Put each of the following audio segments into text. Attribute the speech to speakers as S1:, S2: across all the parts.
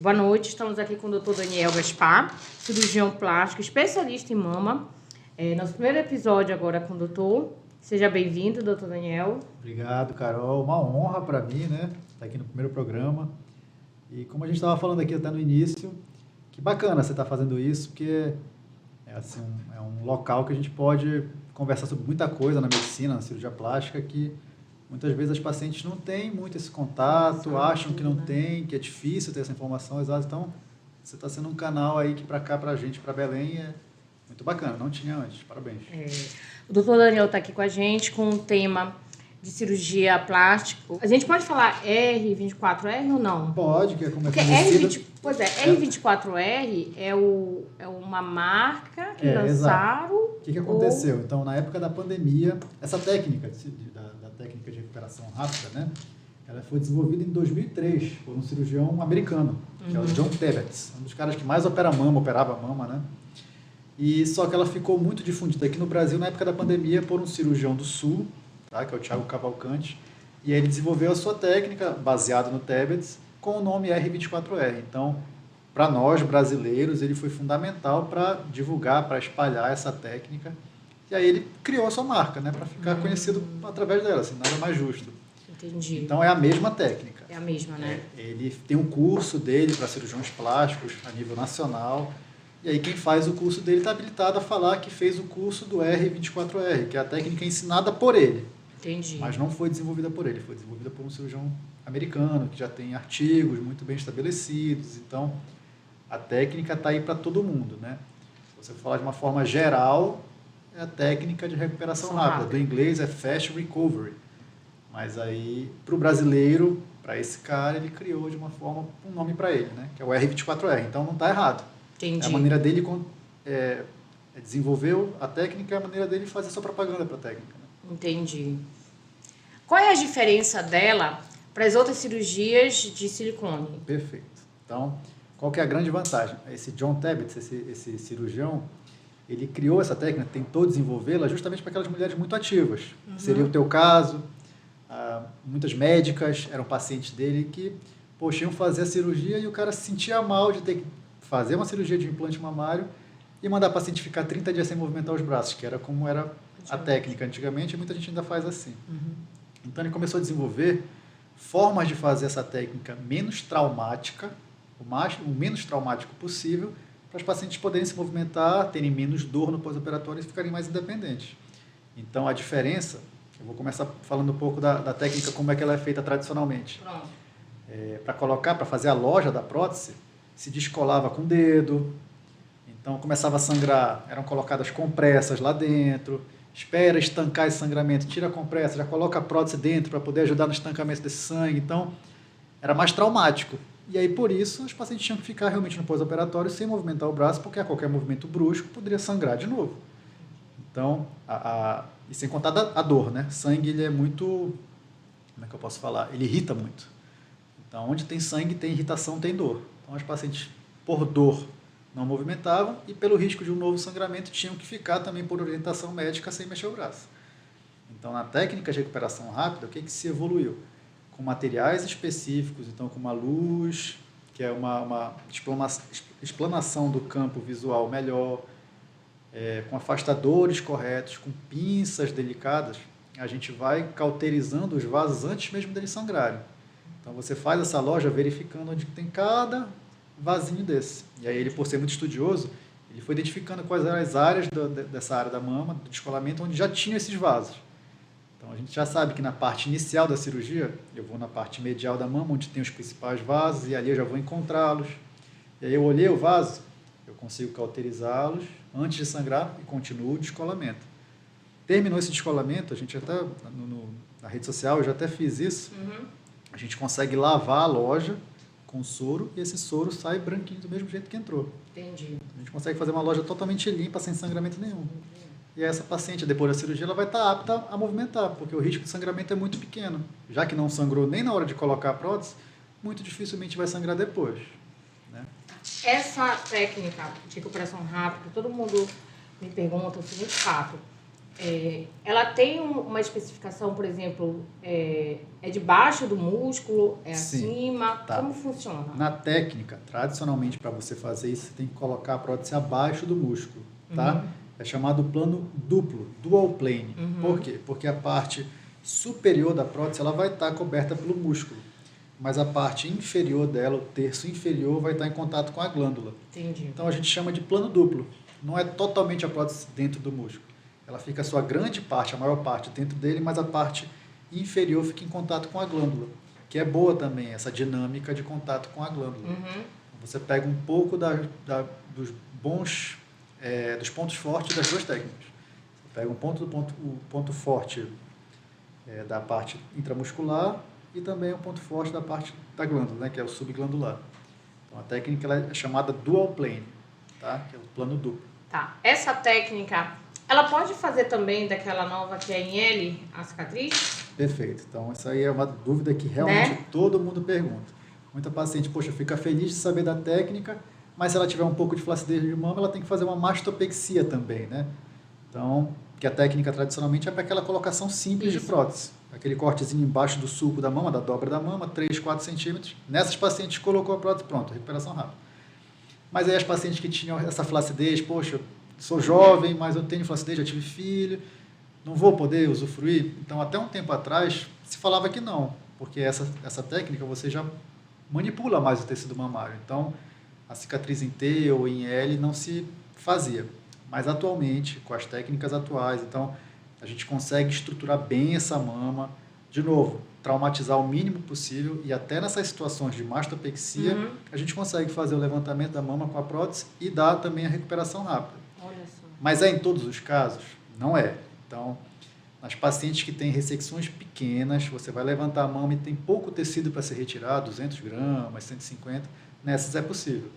S1: Boa noite, estamos aqui com o Dr. Daniel Gaspar, cirurgião plástico, especialista em mama. Nosso primeiro episódio agora com o doutor. Seja bem-vindo, Dr. Daniel.
S2: Obrigado, Carol. Uma honra para mim, né? Estar aqui no primeiro programa. E como a gente estava falando aqui até no início, que bacana você estar fazendo isso, porque é um local que a gente pode conversar sobre muita coisa na medicina, na cirurgia plástica, que muitas vezes as pacientes não têm muito esse contato, acham que não tem, que é difícil ter essa informação exata. Então, você está sendo um canal aí que para cá, para a gente, para Belém, é muito bacana. Não tinha antes. Parabéns.
S1: O doutor Daniel está aqui com a gente com um tema de cirurgia plástica. A gente pode falar R24R ou não?
S2: Pode, que é como é
S1: porque
S2: conhecido.
S1: R24R é uma marca que lançaram.
S2: O que aconteceu? Então, na época da pandemia, essa técnica da técnica de recuperação rápida, né? Ela foi desenvolvida em 2003 por um cirurgião americano, que é o John Tebbets, um dos caras que mais operava mama, né? E só que ela ficou muito difundida aqui no Brasil na época da pandemia por um cirurgião do Sul, tá? Que é o Thiago Cavalcante, e aí ele desenvolveu a sua técnica baseada no Tebbets com o nome R24R. Então, para nós brasileiros, ele foi fundamental para divulgar, para espalhar essa técnica. E aí ele criou a sua marca, né, para ficar conhecido através dela, assim, nada mais justo.
S1: Entendi.
S2: Então é a mesma técnica.
S1: É a mesma, né?
S2: Ele tem um curso dele para cirurgiões plásticos a nível nacional. E aí quem faz o curso dele está habilitado a falar que fez o curso do R24R, que é a técnica ensinada por ele.
S1: Entendi.
S2: Mas não foi desenvolvida por ele, foi desenvolvida por um cirurgião americano, que já tem artigos muito bem estabelecidos. Então, a técnica está aí para todo mundo, né? Se você falar de uma forma geral, é a técnica de recuperação rápida. Do inglês é Fast Recovery. Mas aí, para o brasileiro, para esse cara, ele criou de uma forma, um nome para ele, né? Que é o R24R. Então, não está errado.
S1: Entendi.
S2: É a maneira dele desenvolveu a técnica, é a maneira dele fazer sua propaganda para a técnica. Né?
S1: Entendi. Qual é a diferença dela para as outras cirurgias de silicone?
S2: Perfeito. Então, qual que é a grande vantagem? Esse John Tebbets, esse cirurgião, ele criou essa técnica, tentou desenvolvê-la justamente para aquelas mulheres muito ativas. Seria o teu caso. Muitas médicas eram pacientes dele que, iam fazer a cirurgia e o cara se sentia mal de ter que fazer uma cirurgia de implante mamário e mandar a paciente ficar 30 dias sem movimentar os braços, que era como era a técnica antigamente, e muita gente ainda faz assim. Então, ele começou a desenvolver formas de fazer essa técnica menos traumática, o menos traumático possível, para os pacientes poderem se movimentar, terem menos dor no pós-operatório e ficarem mais independentes. Então, a diferença, eu vou começar falando um pouco da técnica, como é que ela é feita tradicionalmente. Para fazer a loja da prótese, se descolava com o dedo, então começava a sangrar, eram colocadas compressas lá dentro, espera estancar esse sangramento, tira a compressa, já coloca a prótese dentro para poder ajudar no estancamento desse sangue. Então, era mais traumático. E aí, por isso, os pacientes tinham que ficar realmente no pós-operatório sem movimentar o braço, porque a qualquer movimento brusco poderia sangrar de novo. Então, e sem contar a dor, né? Sangue, ele é muito... Como é que eu posso falar? Ele irrita muito. Então, onde tem sangue, tem irritação, tem dor. Então, os pacientes, por dor, não movimentavam e, pelo risco de um novo sangramento, tinham que ficar também por orientação médica sem mexer o braço. Então, na técnica de recuperação rápida, o que se evoluiu? Com materiais específicos, então com uma luz, que é uma explanação do campo visual melhor, com afastadores corretos, com pinças delicadas, a gente vai cauterizando os vasos antes mesmo deles sangrarem. Então, você faz essa loja verificando onde tem cada vasinho desse. E aí ele, por ser muito estudioso, ele foi identificando quais eram as áreas dessa área da mama, do descolamento, onde já tinham esses vasos. Então, a gente já sabe que na parte inicial da cirurgia, eu vou na parte medial da mama, onde tem os principais vasos, e ali eu já vou encontrá-los. E aí eu olhei o vaso, eu consigo cauterizá-los antes de sangrar e continuo o descolamento. Terminou esse descolamento, a gente até, na rede social, eu já até fiz isso, a gente consegue lavar a loja com soro, e esse soro sai branquinho do mesmo jeito que entrou.
S1: Entendi.
S2: A gente consegue fazer uma loja totalmente limpa, sem sangramento nenhum. E essa paciente, depois da cirurgia, ela vai estar apta a movimentar, porque o risco de sangramento é muito pequeno. Já que não sangrou nem na hora de colocar a prótese, muito dificilmente vai sangrar depois. Né?
S1: Essa técnica de recuperação rápida, todo mundo me pergunta o seguinte fato. ela tem uma especificação, por exemplo, é debaixo do músculo, é
S2: Sim,
S1: acima?
S2: tá.
S1: Como funciona?
S2: Na técnica, tradicionalmente, para você fazer isso, você tem que colocar a prótese abaixo do músculo, tá? É chamado plano duplo, dual plane. Por quê? Porque a parte superior da prótese ela vai estar coberta pelo músculo, mas a parte inferior dela, o terço inferior, vai estar em contato com a glândula.
S1: Entendi.
S2: Então a gente chama de plano duplo. Não é totalmente a prótese dentro do músculo. Ela fica a sua grande parte, a maior parte dentro dele, mas a parte inferior fica em contato com a glândula, que é boa também, essa dinâmica de contato com a glândula. Você pega um pouco dos bons, dos pontos fortes das duas técnicas. Você pega o ponto forte da parte intramuscular e também o ponto forte da parte da glândula, né, que é o subglandular. Então a técnica ela é chamada dual plane, tá? Que é o plano duplo.
S1: Tá. Essa técnica, ela pode fazer também daquela nova que é em L, a cicatriz?
S2: Perfeito. Então, essa aí é uma dúvida que realmente
S1: Né?
S2: todo mundo pergunta. Muita paciente, poxa, fica feliz de saber da técnica, mas se ela tiver um pouco de flacidez de mama, ela tem que fazer uma mastopexia também, né? Então, que a técnica tradicionalmente é para aquela colocação simples de prótese. Aquele cortezinho embaixo do sulco da mama, da dobra da mama, 3, 4 centímetros. Nessas pacientes colocou a prótese, pronto, recuperação rápida. Mas aí as pacientes que tinham essa flacidez, poxa, sou jovem, mas eu tenho flacidez, já tive filho, não vou poder usufruir. Então, até um tempo atrás, se falava que não, porque essa técnica você já manipula mais o tecido mamário. Então, a cicatriz em T ou em L não se fazia. Mas atualmente, com as técnicas atuais, então, a gente consegue estruturar bem essa mama, de novo, traumatizar o mínimo possível e até nessas situações de mastopexia, a gente consegue fazer o levantamento da mama com a prótese e dar também a recuperação rápida.
S1: Olha só.
S2: Mas é em todos os casos? Não é. Então, nas pacientes que têm ressecções pequenas, você vai levantar a mama e tem pouco tecido para ser retirado, 200 gramas, 150, nessas é possível.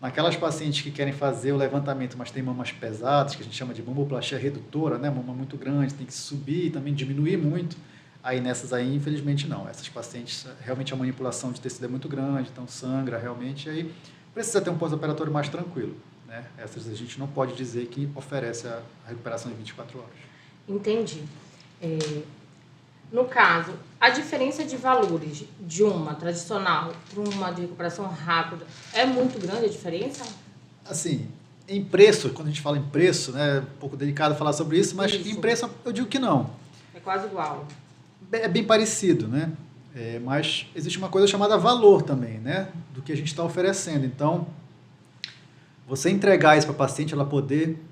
S2: Naquelas pacientes que querem fazer o levantamento, mas tem mamas pesadas, que a gente chama de mamoplastia redutora, né? Mama muito grande, tem que subir e também diminuir muito, aí nessas aí, infelizmente, não. Essas pacientes, realmente a manipulação de tecido é muito grande, então sangra realmente, e aí precisa ter um pós-operatório mais tranquilo, né? Essas a gente não pode dizer que oferece a recuperação em 24 horas.
S1: Entendi. No caso, a diferença de valores de uma tradicional para uma de recuperação rápida é muito grande a diferença?
S2: Assim, em preço, quando a gente fala em preço, né, é um pouco delicado falar sobre isso, mas
S1: Isso.
S2: em preço eu digo que não.
S1: É quase igual.
S2: É bem parecido, né? Mas existe uma coisa chamada valor também, né? Do que a gente está oferecendo. Então, você entregar isso para a paciente, ela poder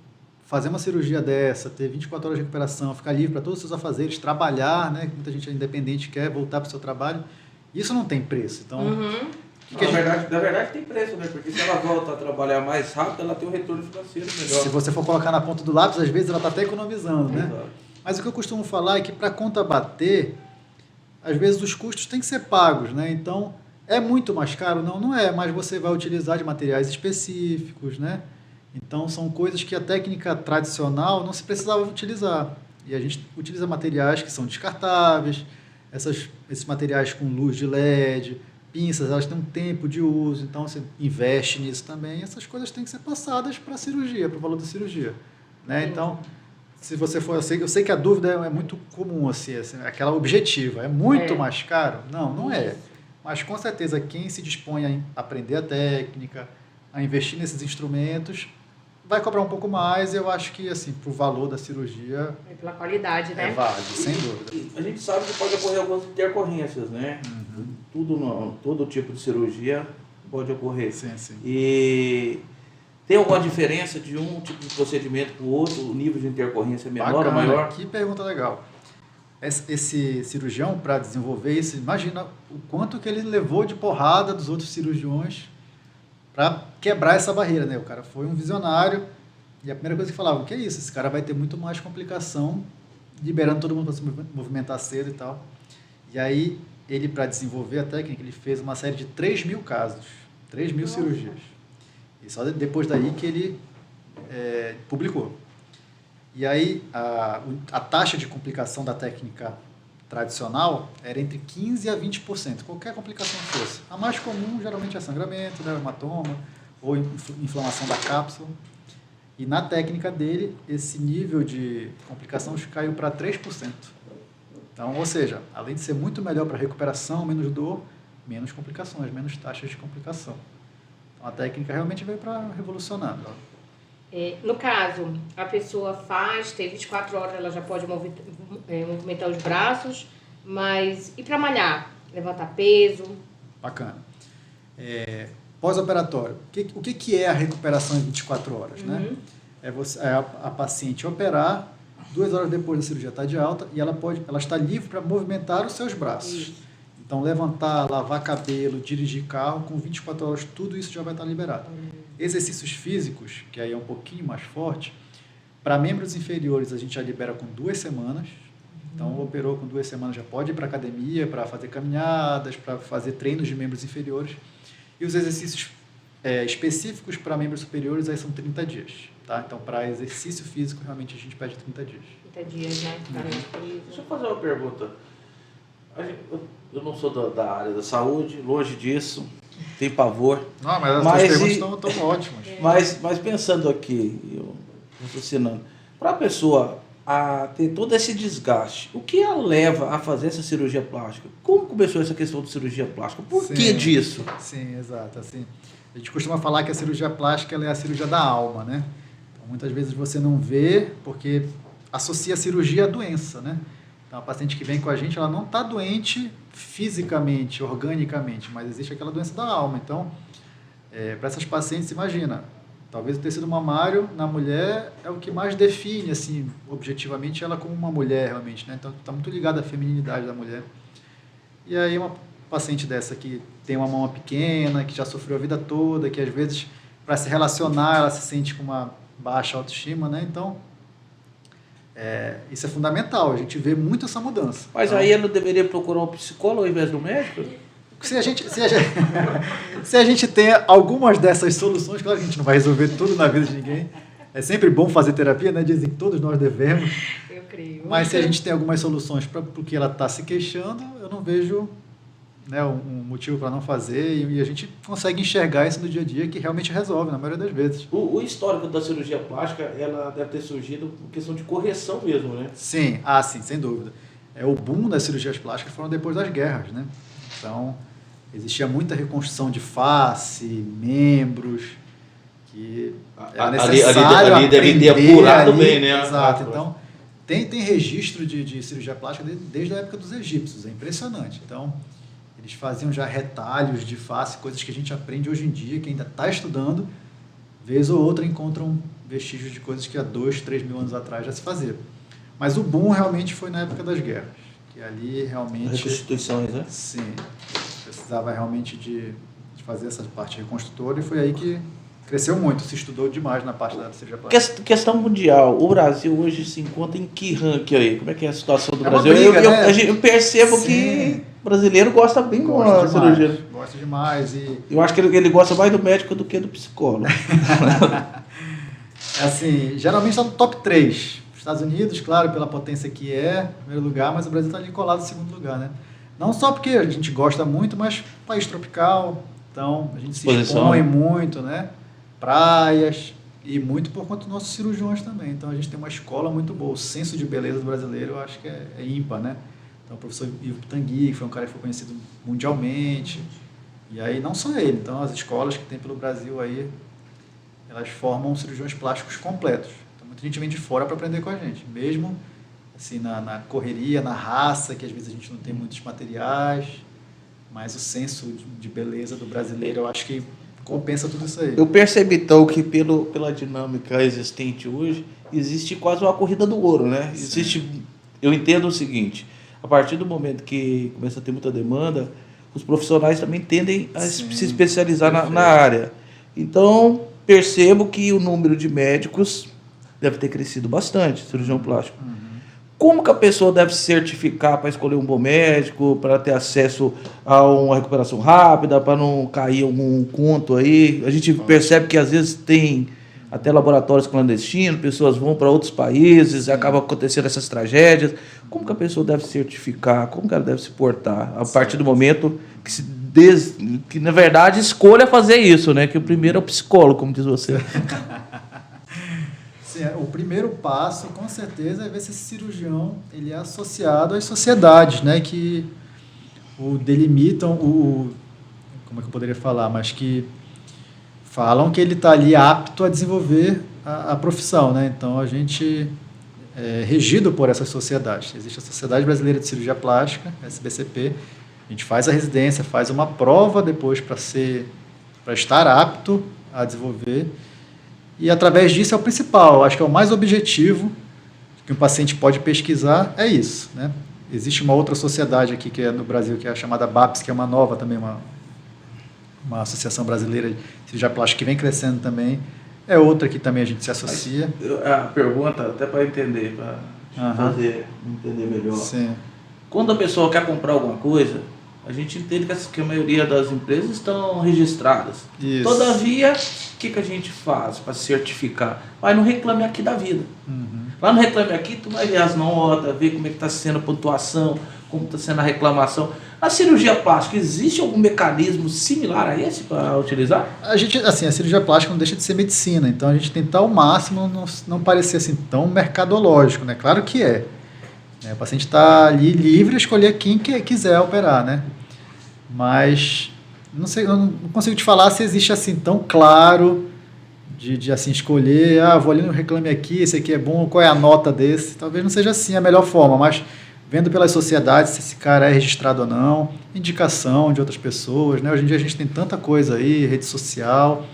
S2: fazer uma cirurgia dessa, ter 24 horas de recuperação, ficar livre para todos os seus afazeres, trabalhar, né? Muita gente é independente, quer voltar para o seu trabalho. Isso não tem preço. Então,
S3: Na verdade tem preço, né? Porque se ela volta a trabalhar mais rápido, ela tem um retorno financeiro melhor.
S2: se você for colocar na ponta do lápis, às vezes ela está até economizando, né?
S3: Exato.
S2: Mas o que eu costumo falar é que para a conta bater, às vezes os custos têm que ser pagos, né? Então, é muito mais caro? Não, não é, mas você vai utilizar de materiais específicos, né? Então, são coisas que a técnica tradicional não se precisava utilizar. E a gente utiliza materiais que são descartáveis, esses materiais com luz de LED, pinças, elas têm um tempo de uso, então você investe nisso também. Essas coisas têm que ser passadas para a cirurgia, para o valor da cirurgia, né? Então, se você for, eu sei que a dúvida é muito comum, assim, aquela objetiva, é muito mais caro? Não, não é. Mas com certeza quem se dispõe a aprender a técnica, a investir nesses instrumentos, vai cobrar um pouco mais. E eu acho que, assim, pro valor da cirurgia,
S1: É pela qualidade, né?
S2: é válido, sem dúvida.
S3: E a gente sabe que pode ocorrer algumas intercorrências, né? Todo tipo de cirurgia pode ocorrer.
S2: Sim, sim.
S3: E tem alguma diferença de um tipo de procedimento para o outro? O nível de intercorrência é menor ou
S2: Bacana,
S3: maior?
S2: que pergunta legal. Esse cirurgião, para desenvolver isso, imagina o quanto que ele levou de porrada dos outros cirurgiões para quebrar essa barreira, né? O cara foi um visionário e a primeira coisa que falava, o que é isso? Esse cara vai ter muito mais complicação, liberando todo mundo para se movimentar cedo e tal. E aí, ele, para desenvolver a técnica, ele fez uma série de 3.000 casos, 3.000 cirurgias. E só depois daí que ele publicou. E aí, a taxa de complicação da técnica tradicional era entre 15% a 20%, qualquer complicação que fosse. A mais comum, geralmente, é sangramento, né, hematoma, ou inflamação da cápsula. E na técnica dele, esse nível de complicação caiu para 3%. Então, ou seja, além de ser muito melhor para recuperação, menos dor, menos complicações, menos taxas de complicação. Então, a técnica realmente veio para revolucionar.
S1: No caso, a pessoa tem 24 horas, ela já pode movimentar os braços, mas e para malhar? Levantar peso?
S2: Bacana. Pós-operatório, o que é a recuperação em 24 horas? Né? É a paciente operar, 2 horas depois da cirurgia está de alta e ela está livre para movimentar os seus braços. Isso. Então, levantar, lavar cabelo, dirigir carro, com 24 horas, tudo isso já vai estar liberado. Exercícios físicos, que aí é um pouquinho mais forte, para membros inferiores a gente já libera com 2 semanas. Então, operou com 2 semanas, já pode ir para academia, para fazer caminhadas, para fazer treinos de membros inferiores. E os exercícios específicos para membros superiores aí são 30 dias. Tá? Então, para exercício físico, realmente a gente pede 30 dias.
S1: 30 dias, né?
S3: Deixa eu fazer uma pergunta. Eu não sou da área da saúde, longe disso, tem pavor.
S2: Não, mas as suas perguntas estão ótimas.
S3: Mas pensando aqui, eu raciocinando, para a pessoa a ter todo esse desgaste, o que a leva a fazer essa cirurgia plástica? Como começou essa questão de cirurgia plástica? Por que disso?
S2: Sim, exato. Assim, a gente costuma falar que a cirurgia plástica ela é a cirurgia da alma, né? Então, muitas vezes você não vê porque associa a cirurgia à doença, né? Então, a paciente que vem com a gente, ela não está doente fisicamente, organicamente, mas existe aquela doença da alma. Então, para essas pacientes, imagina, talvez o tecido mamário na mulher é o que mais define, assim, objetivamente, ela como uma mulher, realmente, né? Então, está muito ligado à feminilidade da mulher. E aí, uma paciente dessa que tem uma mama pequena, que já sofreu a vida toda, que às vezes, para se relacionar, ela se sente com uma baixa autoestima, né? Então, isso é fundamental, a gente vê muito essa mudança.
S3: Mas então, aí ela deveria procurar um psicólogo ao invés do médico?
S2: Se a gente tem algumas dessas soluções, claro que a gente não vai resolver tudo na vida de ninguém. É sempre bom fazer terapia, né? Dizem que todos nós devemos.
S1: Eu creio.
S2: Mas se a gente tem algumas soluções para o que ela está se queixando, eu não vejo, né, um motivo para não fazer, e a gente consegue enxergar isso no dia a dia, que realmente resolve, na maioria das vezes.
S3: O histórico da cirurgia plástica, ela deve ter surgido por questão de correção mesmo, né?
S2: Sim, sim, sem dúvida. O boom das cirurgias plásticas foram depois das guerras, né? Então, existia muita reconstrução de face, membros, que era necessário
S3: ali deve ter apurado bem, né?
S2: Exato, então, tem registro de cirurgia plástica desde a época dos egípcios, é impressionante. Então, eles faziam já retalhos de face, coisas que a gente aprende hoje em dia, que ainda está estudando, vez ou outra encontram vestígios de coisas que há 2, 3 mil anos atrás já se faziam. Mas o boom realmente foi na época das guerras, que ali realmente...
S3: Reconstituições, né?
S2: Sim, precisava realmente de fazer essa parte reconstrutora, e foi aí que cresceu muito, se estudou demais na parte da cirurgia plástica.
S3: Questão mundial, o Brasil hoje se encontra em que ranking aí? Como é que é a situação do Brasil?
S2: Briga, né?
S3: Eu percebo Sim. que o brasileiro gosta bem da cirurgia.
S2: Gosta demais.
S3: Eu acho que ele gosta mais do médico do que do psicólogo.
S2: Assim, geralmente está no top 3. Estados Unidos, claro, pela potência que é, em primeiro lugar, mas o Brasil está ali colado em segundo lugar, né? Não só porque a gente gosta muito, mas país tropical, então a gente se expõe muito, né? Praias, e muito por conta dos nossos cirurgiões também. Então a gente tem uma escola muito boa. O senso de beleza do brasileiro eu acho que é ímpar, né? Então o professor Ivo Pitangui, que foi um cara que foi conhecido mundialmente, e aí não só ele, então as escolas que tem pelo Brasil aí, elas formam cirurgiões plásticos completos. Então muita gente vem de fora para aprender com a gente, mesmo assim na correria, na raça, que às vezes a gente não tem muitos materiais, mas o senso de beleza do brasileiro eu acho que compensa tudo isso aí.
S3: Eu percebi, então, que pela dinâmica existente hoje, existe quase uma corrida do ouro, né? Eu entendo o seguinte, a partir do momento que começa a ter muita demanda, os profissionais também tendem a se especializar na área. Então, percebo que o número de médicos deve ter crescido bastante, cirurgião plástico. Como que a pessoa deve se certificar para escolher um bom médico, para ter acesso a uma recuperação rápida, para não cair algum conto aí? A gente percebe que às vezes tem até laboratórios clandestinos, pessoas vão para outros países, acaba acontecendo essas tragédias. Como que a pessoa deve se certificar? Como que ela deve se portar a partir do momento que na verdade, escolha fazer isso, né? Que o primeiro é o psicólogo, como diz você.
S2: Assim, o primeiro passo, com certeza, é ver se esse cirurgião ele é associado às sociedades, né, que o delimitam, como é que eu poderia falar, mas que falam que ele está ali apto a desenvolver a profissão, né? Então, a gente é regido por essas sociedades. Existe a Sociedade Brasileira de Cirurgia Plástica, SBCP, a gente faz a residência, faz uma prova depois para estar apto a desenvolver. E através disso é o principal, acho que é o mais objetivo que um paciente pode pesquisar, é isso, né? Existe uma outra sociedade aqui que é no Brasil, que é a chamada BAPS, que é uma nova também, uma associação brasileira de cirurgia plástica que vem crescendo também. É outra que também a gente se associa.
S3: A pergunta, até para entender, para fazer entender melhor.
S2: Sim.
S3: Quando a pessoa quer comprar alguma coisa, a gente entende que a maioria das empresas estão registradas.
S2: Isso.
S3: Todavia, o que a gente faz para certificar? Vai no Reclame Aqui da vida. Lá no Reclame Aqui, tu vai ver as notas, ver como é que está sendo a pontuação, como está sendo a reclamação. A cirurgia plástica, existe algum mecanismo similar a esse para utilizar?
S2: A gente, assim, a cirurgia plástica não deixa de ser medicina, então a gente tenta ao máximo não parecer assim tão mercadológico, né? Claro que é. O paciente está ali livre a escolher quem quiser operar, né? Mas não sei, eu não consigo te falar se existe assim tão claro de assim escolher, vou ali no Reclame Aqui, esse aqui é bom, qual é a nota desse? Talvez não seja assim a melhor forma, mas vendo pelas sociedades se esse cara é registrado ou não, indicação de outras pessoas, né? Hoje em dia a gente tem tanta coisa aí, rede social,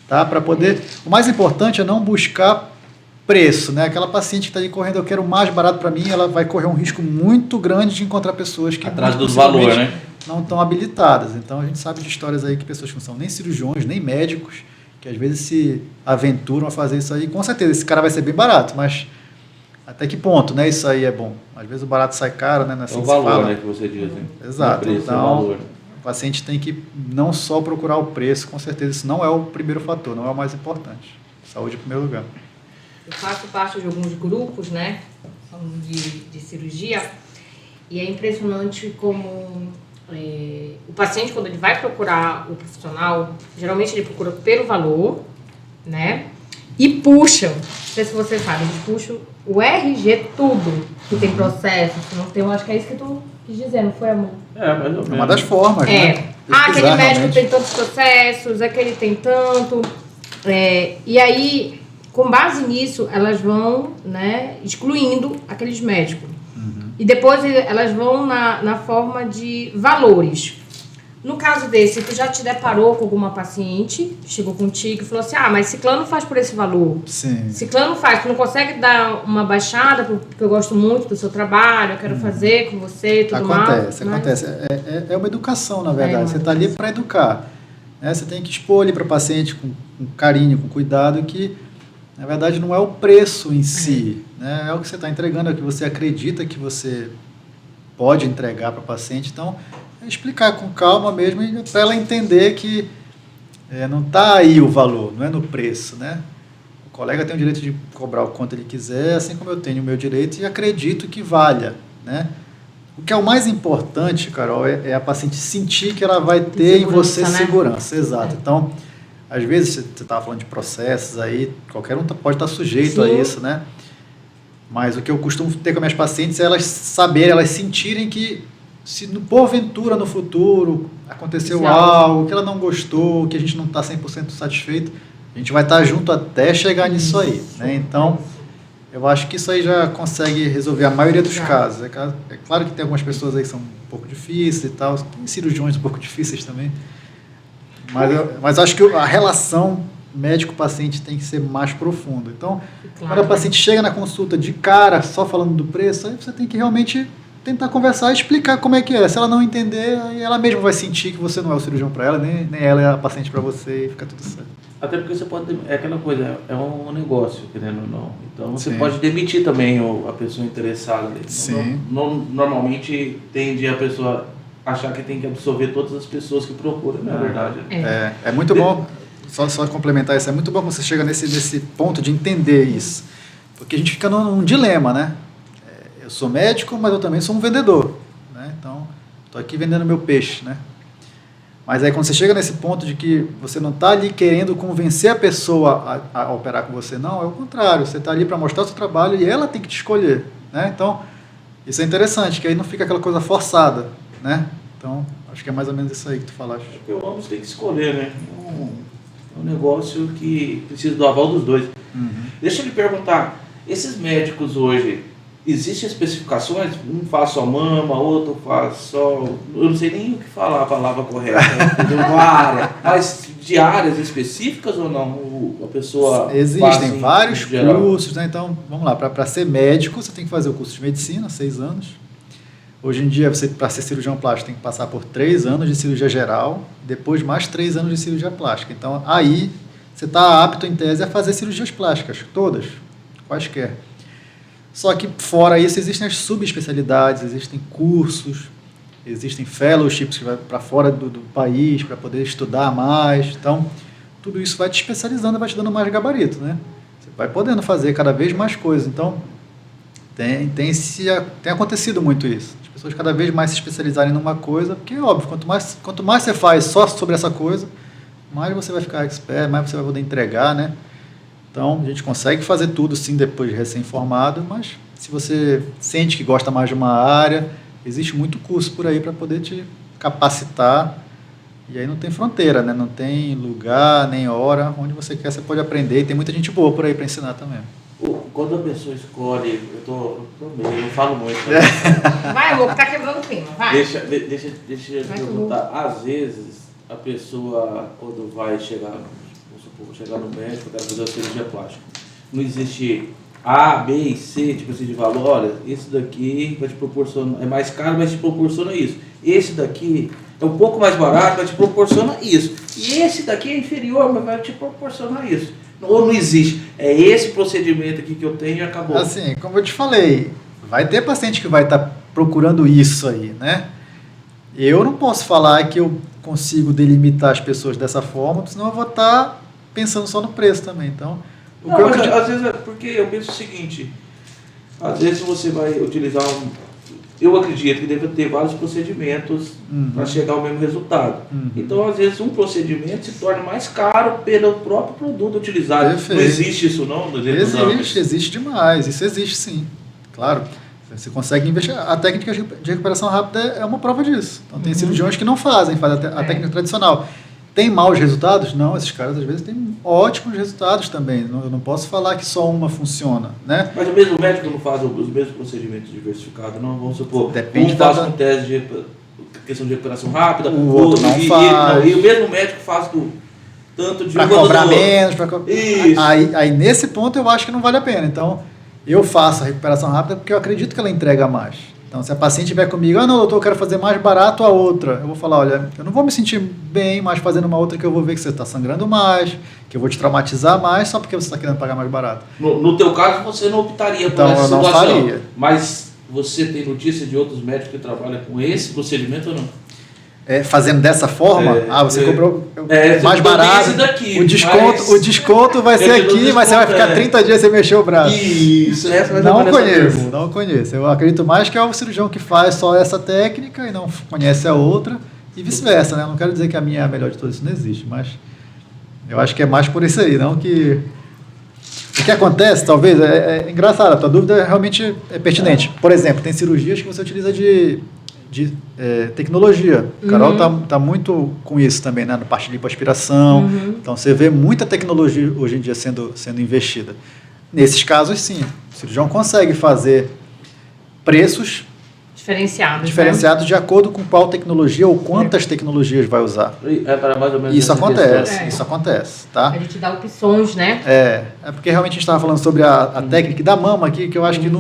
S2: tá? Para poder... O mais importante é não buscar preço, né? Aquela paciente que está ali correndo, eu quero o mais barato para mim, ela vai correr um risco muito grande de encontrar pessoas que
S3: atrás do valor, né?
S2: Não estão habilitadas. Então a gente sabe de histórias aí que pessoas que não são nem cirurgiões, nem médicos, que às vezes se aventuram a fazer isso aí. Com certeza esse cara vai ser bem barato, mas até que ponto, né? Isso aí é bom. Às vezes o barato sai caro, né? Assim
S3: é o valor, né, que você diz, né?
S2: Exato.
S3: Preço,
S2: então,
S3: é o valor.
S2: O paciente tem que não só procurar o preço, com certeza isso não é o primeiro fator, não é o mais importante. Saúde em primeiro lugar.
S1: Eu faço parte de alguns grupos, né, de cirurgia, e é impressionante como o paciente, quando ele vai procurar o profissional, geralmente ele procura pelo valor, né, e puxam, não sei se você sabe, eles puxam o RG tudo, que tem processo, que não tem, eu acho que é isso que tu quis dizer, não foi, amor?
S3: Mais ou menos.
S2: É uma das formas, né?
S1: Aquele médico
S2: realmente
S1: tem tantos processos, aquele tem tanto, e aí... Com base nisso, elas vão, né, excluindo aqueles médicos. E depois elas vão na forma de valores. No caso desse, tu já te deparou com alguma paciente, chegou contigo e falou assim, mas ciclano faz por esse valor.
S2: Sim.
S1: Ciclano faz, tu não consegue dar uma baixada, porque eu gosto muito do seu trabalho, eu quero fazer com você e tudo mais.
S2: Acontece. É uma educação, na verdade. Você está ali para educar. Né? Você tem que expor ali para o paciente com carinho, com cuidado, que na verdade não é o preço em si, né? É o que você está entregando, é o que você acredita que você pode entregar para o paciente. Então, é explicar com calma mesmo para ela entender que não está aí o valor, não é no preço, né? O colega tem o direito de cobrar o quanto ele quiser, assim como eu tenho o meu direito e acredito que valha, né? O que é o mais importante, Carol, é a paciente sentir que ela vai ter em você segurança. Exato. Então, às vezes, você estava falando de processos aí, qualquer um pode estar sujeito a isso, né? Mas o que eu costumo ter com as minhas pacientes é elas saberem, elas sentirem que, se porventura no futuro aconteceu algo que ela não gostou, que a gente não está 100% satisfeito, a gente vai estar junto até chegar nisso aí, né? Então, eu acho que isso aí já consegue resolver a maioria dos casos. É claro que tem algumas pessoas aí que são um pouco difíceis e tal, tem cirurgiões um pouco difíceis também. Mas acho que a relação médico-paciente tem que ser mais profunda. Então, quando a paciente chega na consulta de cara, só falando do preço, aí você tem que realmente tentar conversar e explicar como é que é. Se ela não entender, aí ela mesma vai sentir que você não é o cirurgião para ela, nem ela é a paciente para você e fica tudo certo.
S3: Até porque você pode... É aquela coisa, é um negócio, querendo ou não. Então, você pode demitir também a pessoa interessada.
S2: Sim.
S3: Normalmente, tende a pessoa... achar que tem que absorver todas as pessoas que procuram, não é verdade?
S2: É muito bom, só complementar isso, é muito bom que você chega nesse ponto de entender isso, porque a gente fica num dilema, né? Eu sou médico, mas eu também sou um vendedor, né? Então, estou aqui vendendo meu peixe, né? Mas aí quando você chega nesse ponto de que você não está ali querendo convencer a pessoa a operar com você, não, é o contrário, você está ali para mostrar o seu trabalho e ela tem que te escolher, né? Então, isso é interessante, que aí não fica aquela coisa forçada, né? Então, acho que é mais ou menos isso aí que tu falaste.
S3: Porque o homem tem que escolher, né? É um negócio que precisa do aval dos dois. Deixa eu lhe perguntar, esses médicos hoje, existem especificações? Um faz só mama, outro faz só... Eu não sei nem o que falar a palavra correta. Entendeu? Área. Mas de áreas específicas ou não? A pessoa
S2: Existem vários cursos, né? Então, vamos lá, para ser médico, você tem que fazer o curso de medicina, 6 anos. Hoje em dia, você para ser cirurgião plástico, tem que passar por 3 anos de cirurgia geral, depois mais 3 anos de cirurgia plástica. Então, aí, você está apto, em tese, a fazer cirurgias plásticas, todas, quaisquer. Só que, fora isso, existem as subespecialidades, existem cursos, existem fellowships que vai para fora do país para poder estudar mais. Então, tudo isso vai te especializando, vai te dando mais gabarito, né? Você vai podendo fazer cada vez mais coisas. Então, tem acontecido muito isso. As pessoas cada vez mais se especializarem numa coisa, porque, óbvio, quanto mais você faz só sobre essa coisa, mais você vai ficar expert, mais você vai poder entregar, né? Então, a gente consegue fazer tudo, sim, depois de recém-formado, mas se você sente que gosta mais de uma área, existe muito curso por aí para poder te capacitar, e aí não tem fronteira, né? Não tem lugar, nem hora, onde você quer, você pode aprender, e tem muita gente boa por aí para ensinar também.
S3: Quando a pessoa escolhe, eu não falo muito. Né?
S1: Vai, amor, que tá quebrando o clima, vai.
S3: Deixa eu perguntar, às vezes a pessoa, quando vai chegar no médico, quer fazer a cirurgia plástica, não existe A, B e C, tipo assim, de valor, olha, esse daqui vai te proporcionar, é mais caro, mas te proporciona isso. Esse daqui é um pouco mais barato, mas te proporciona isso. E esse daqui é inferior, mas vai te proporcionar isso. Ou não existe, é esse procedimento aqui que eu tenho e acabou.
S2: Assim, como eu te falei, vai ter paciente que vai estar procurando isso aí, né? Eu não posso falar que eu consigo delimitar as pessoas dessa forma, senão eu vou estar pensando só no preço também. Então,
S3: às vezes é porque eu penso o seguinte, às vezes você vai utilizar eu acredito que deve ter vários procedimentos para chegar ao mesmo resultado. Então, às vezes, um procedimento se torna mais caro pelo próprio produto utilizado.
S2: Perfeito.
S3: Não existe isso, não?
S2: Existe demais. Isso existe, sim. Claro. Você consegue investir. A técnica de recuperação rápida é uma prova disso. Então, tem cirurgiões que não fazem a técnica tradicional. Tem maus resultados? Não, esses caras às vezes têm ótimos resultados também. Eu não posso falar que só uma funciona, né?
S3: Mas o mesmo médico não faz os mesmos procedimentos diversificados, não? Vamos supor,
S2: depende
S3: faz com tese de questão de recuperação rápida,
S2: o outro não faz.
S3: E o mesmo médico faz do tanto de...
S2: Para cobrar menos. Isso. Aí, nesse ponto, eu acho que não vale a pena. Então, eu faço a recuperação rápida porque eu acredito que ela entrega mais. Então, se a paciente vier comigo, não, doutor, eu quero fazer mais barato a outra. Eu vou falar, olha, eu não vou me sentir bem mais fazendo uma outra que eu vou ver que você está sangrando mais, que eu vou te traumatizar mais, só porque você está querendo pagar mais barato.
S3: No teu caso, você não optaria por essa situação. Então, eu não faria. Mas você tem notícia de outros médicos que trabalham com esse procedimento ou não?
S2: Fazendo dessa forma, você comprou mais barato,
S3: daqui,
S2: o desconto vai ser aqui, mas você vai ficar 30 dias sem mexer o braço.
S3: Isso,
S2: não conheço. Eu acredito mais que é o cirurgião que faz só essa técnica e não conhece a outra, e vice-versa, né? Não quero dizer que a minha é a melhor de todas, isso não existe, mas eu acho que é mais por isso aí, não que... O que acontece, talvez, é engraçado, a tua dúvida realmente é pertinente. Por exemplo, tem cirurgias que você utiliza de tecnologia. A Carol tá muito com isso também, né? Na parte de lipoaspiração. Então, você vê muita tecnologia hoje em dia sendo investida. Nesses casos, sim. O cirurgião consegue fazer preços diferenciados, né? De acordo com qual tecnologia ou quantas tecnologias vai usar.
S3: Para mais ou menos
S2: isso acontece, tá?
S1: A gente dá opções, né?
S2: É porque realmente a gente estava falando sobre a técnica da mama aqui, que eu acho que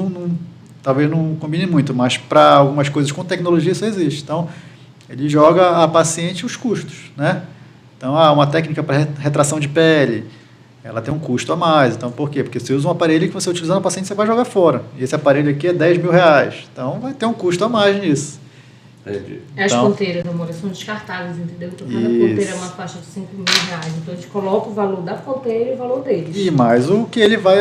S2: talvez não combine muito, mas para algumas coisas com tecnologia isso existe. Então, ele joga a paciente os custos, né? Então, uma técnica para retração de pele, ela tem um custo a mais. Então, por quê? Porque você usa um aparelho que você utilizando a paciente, você vai jogar fora. E esse aparelho aqui é R$10 mil. Então, vai ter um custo a mais nisso.
S1: As ponteiras, amor, são descartáveis, entendeu? Então, cada ponteira é uma faixa de R$5 mil. Então, a gente coloca o valor da ponteira e o valor deles.
S2: E mais o que ele vai...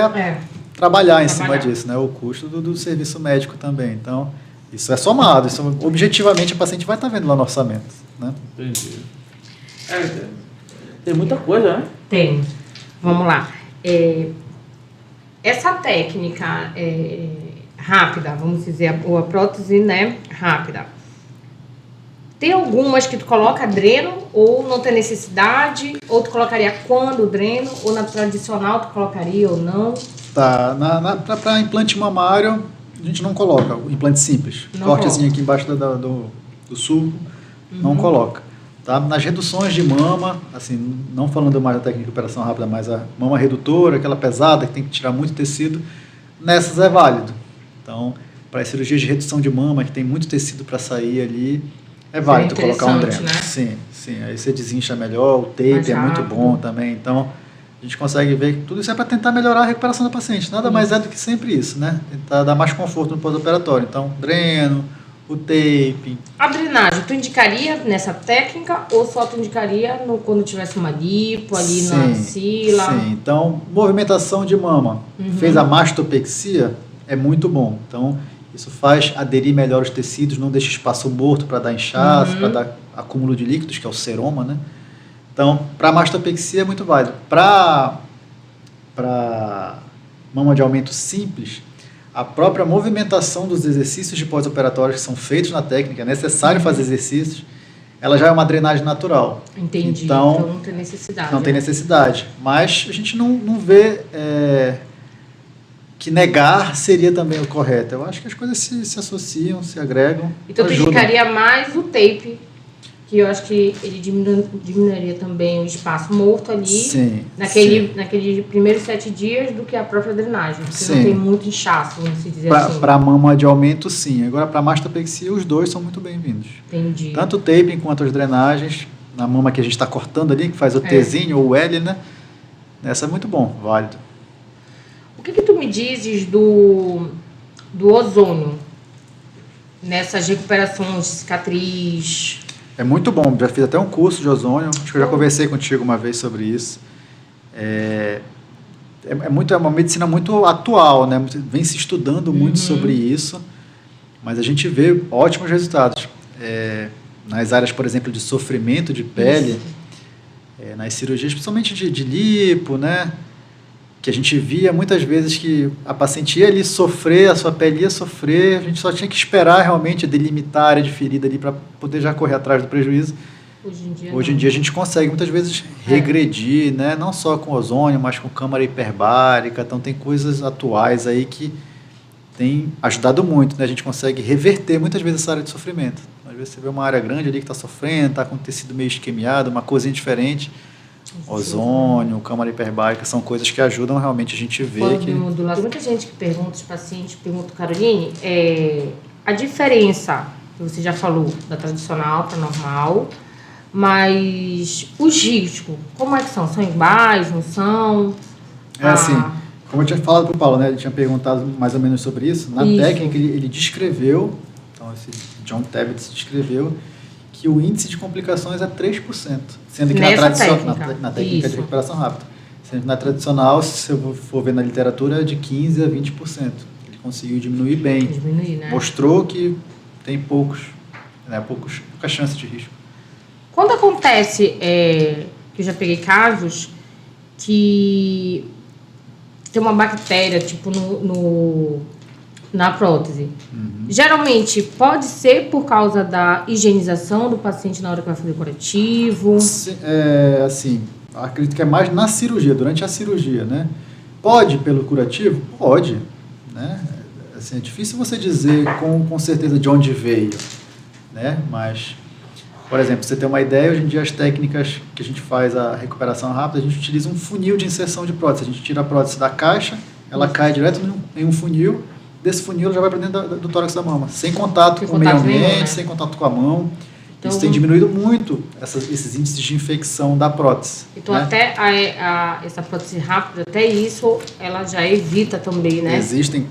S2: trabalhar em cima disso, né? O custo do serviço médico também. Então, isso é somado. Isso, objetivamente, a paciente vai estar vendo lá no orçamento, né?
S3: Entendi. Tem muita coisa, né?
S1: Tem. Vamos lá. Essa técnica rápida, vamos dizer, ou a prótese, né, rápida. Tem algumas que tu coloca dreno ou não tem necessidade, ou tu colocaria quando o dreno, ou na tradicional tu colocaria ou não?
S2: Tá, para implante mamário, a gente não coloca o implante simples.
S1: Não
S2: Cortezinho aqui embaixo do sulco, não coloca. Tá? Nas reduções de mama, assim, não falando mais da técnica de operação rápida, mas a mama redutora, aquela pesada, que tem que tirar muito tecido, nessas é válido. Então, para as cirurgias de redução de mama, que tem muito tecido para sair ali, é válido colocar um dreno.
S1: Né?
S2: Sim. Aí você desincha melhor, o tape é muito bom também. Então, a gente consegue ver que tudo isso é para tentar melhorar a recuperação da paciente. Nada mais é do que sempre isso, né? Tentar dar mais conforto no pós-operatório. Então, dreno, o tape.
S1: A drenagem, tu indicaria nessa técnica ou só tu indicaria quando tivesse uma lipo ali na axila?
S2: Sim, então, movimentação de mama. Fez a mastopexia, é muito bom. Então, isso faz aderir melhor os tecidos, não deixa espaço morto para dar inchaço, para dar acúmulo de líquidos, que é o seroma, né? Então, para mastopexia é muito válido. Para mama de aumento simples, a própria movimentação dos exercícios de pós-operatórios que são feitos na técnica, é necessário fazer exercícios, ela já é uma drenagem natural.
S1: Entendi.
S2: Então
S1: não tem necessidade.
S2: Não tem necessidade. Mas a gente não vê que negar seria também o correto. Eu acho que as coisas se associam, se agregam.
S1: Então, tu indicaria mais o tape, que eu acho que ele diminuiria também o espaço morto ali, naquele primeiros 7 dias, do que a própria drenagem, porque não tem muito inchaço, vamos dizer assim.
S2: Para mama de aumento, sim. Agora, para mastopexia, os dois são muito bem-vindos.
S1: Entendi.
S2: Tanto o taping quanto as drenagens, na mama que a gente está cortando ali, que faz o Tzinho ou o L, né? Essa é muito bom, válido.
S1: O que tu me dizes do ozônio nessas recuperações de cicatriz?
S2: É muito bom, já fiz até um curso de ozônio, acho que eu já conversei contigo uma vez sobre isso. É uma medicina muito atual, né? Vem se estudando muito sobre isso, mas a gente vê ótimos resultados. Nas áreas, por exemplo, de sofrimento de pele, nas cirurgias, principalmente de lipo, né? Que a gente via muitas vezes que a paciente ia ali sofrer, a sua pele ia sofrer, a gente só tinha que esperar realmente delimitar a área de ferida ali para poder já correr atrás do prejuízo. Hoje em dia a gente consegue muitas vezes regredir, né? Não só com ozônio, mas com câmara hiperbárica. Então tem coisas atuais aí que tem ajudado muito, né? A gente consegue reverter muitas vezes essa área de sofrimento. Às vezes você vê uma área grande ali que está sofrendo, está com o tecido meio esquemiado, uma coisinha diferente. Ozônio, câmara hiperbárica, são coisas que ajudam realmente a gente ver que...
S1: Tem muita gente que pergunta, os pacientes perguntam, Caroline, a diferença, que você já falou, da tradicional para normal, mas os riscos, como é que são? São iguais, não são?
S2: Assim, como eu tinha falado para o Paulo, né, ele tinha perguntado mais ou menos sobre isso, na técnica ele descreveu, então esse John Tebet descreveu, que o índice de complicações é 3%, sendo que na técnica de recuperação rápida. Sendo que na tradicional, se eu for ver na literatura, é de 15% a 20%. Ele conseguiu diminuir bem.
S1: Né?
S2: Mostrou que tem pouca chance de risco.
S1: Quando acontece, que eu já peguei casos, que tem uma bactéria, tipo, na prótese. Geralmente, pode ser por causa da higienização do paciente na hora que vai fazer o curativo?
S2: Assim, acredito que é mais na cirurgia, durante a cirurgia, né? Pode pelo curativo? Pode, né? Assim, é difícil você dizer com certeza de onde veio, né? Mas, por exemplo, você tem uma ideia, hoje em dia as técnicas que a gente faz a recuperação rápida, a gente utiliza um funil de inserção de prótese. A gente tira a prótese da caixa, ela cai direto em um funil, desse funil já vai para dentro do tórax da mama, sem contato com o meio ambiente, né? Sem contato com a mão. Então, isso tem diminuído muito esses índices de infecção da prótese.
S1: Então,
S2: né?
S1: Até essa prótese rápida, até isso, ela já evita também, né?
S2: Existem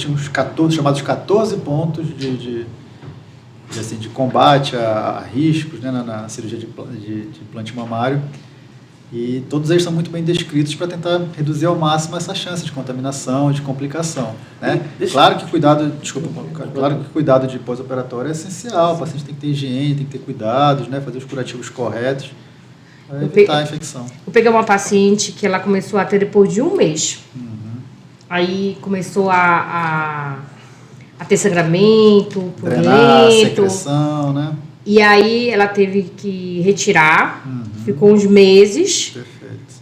S2: uns 14, chamados 14 pontos de combate a riscos, né, na cirurgia de implante mamário. E todos eles são muito bem descritos para tentar reduzir ao máximo essa chance de contaminação, de complicação, né? Claro que cuidado de pós-operatório é essencial, o paciente tem que ter higiene, tem que ter cuidados, né? Fazer os curativos corretos, Vai evitar a infecção.
S1: Eu peguei uma paciente que ela começou a ter depois de um mês. Aí começou a ter sangramento,
S2: Drenar,
S1: purulento.
S2: secreção, né?
S1: E aí ela teve que retirar, ficou uns meses
S2: Perfeito.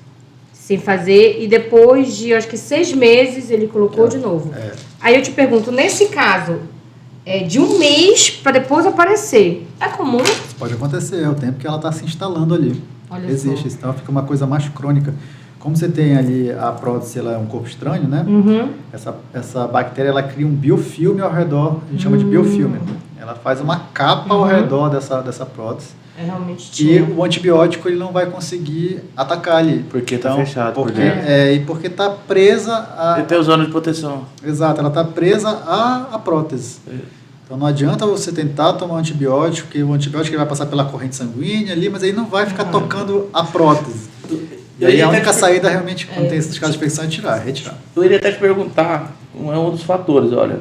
S1: sem fazer, e depois de, acho que 6 meses, ele colocou de novo. Aí eu te pergunto, nesse caso, de um mês para depois aparecer, é comum?
S2: Isso pode acontecer, é o tempo que ela está se instalando ali.
S1: Olha
S2: Existe,
S1: só.
S2: então fica uma coisa mais crônica. Como você tem ali a prótese, ela é um corpo estranho, né? Essa bactéria, ela cria um biofilme ao redor, a gente chama de biofilme. Ela faz uma capa ao redor dessa prótese.
S1: É realmente
S2: E o antibiótico ele não vai conseguir atacar ali.
S3: Porque tá fechado por
S2: porque,
S3: dentro.
S2: e porque está presa a...
S3: Ele tem os anos de proteção.
S2: Exato, ela está presa à prótese. Então não adianta você tentar tomar um antibiótico, porque o antibiótico ele vai passar pela corrente sanguínea ali, mas aí não vai ficar tocando a prótese. E aí a única saída realmente, quando tem esses casos de infecção, é retirar.
S3: Eu iria até te perguntar, é um dos fatores, olha,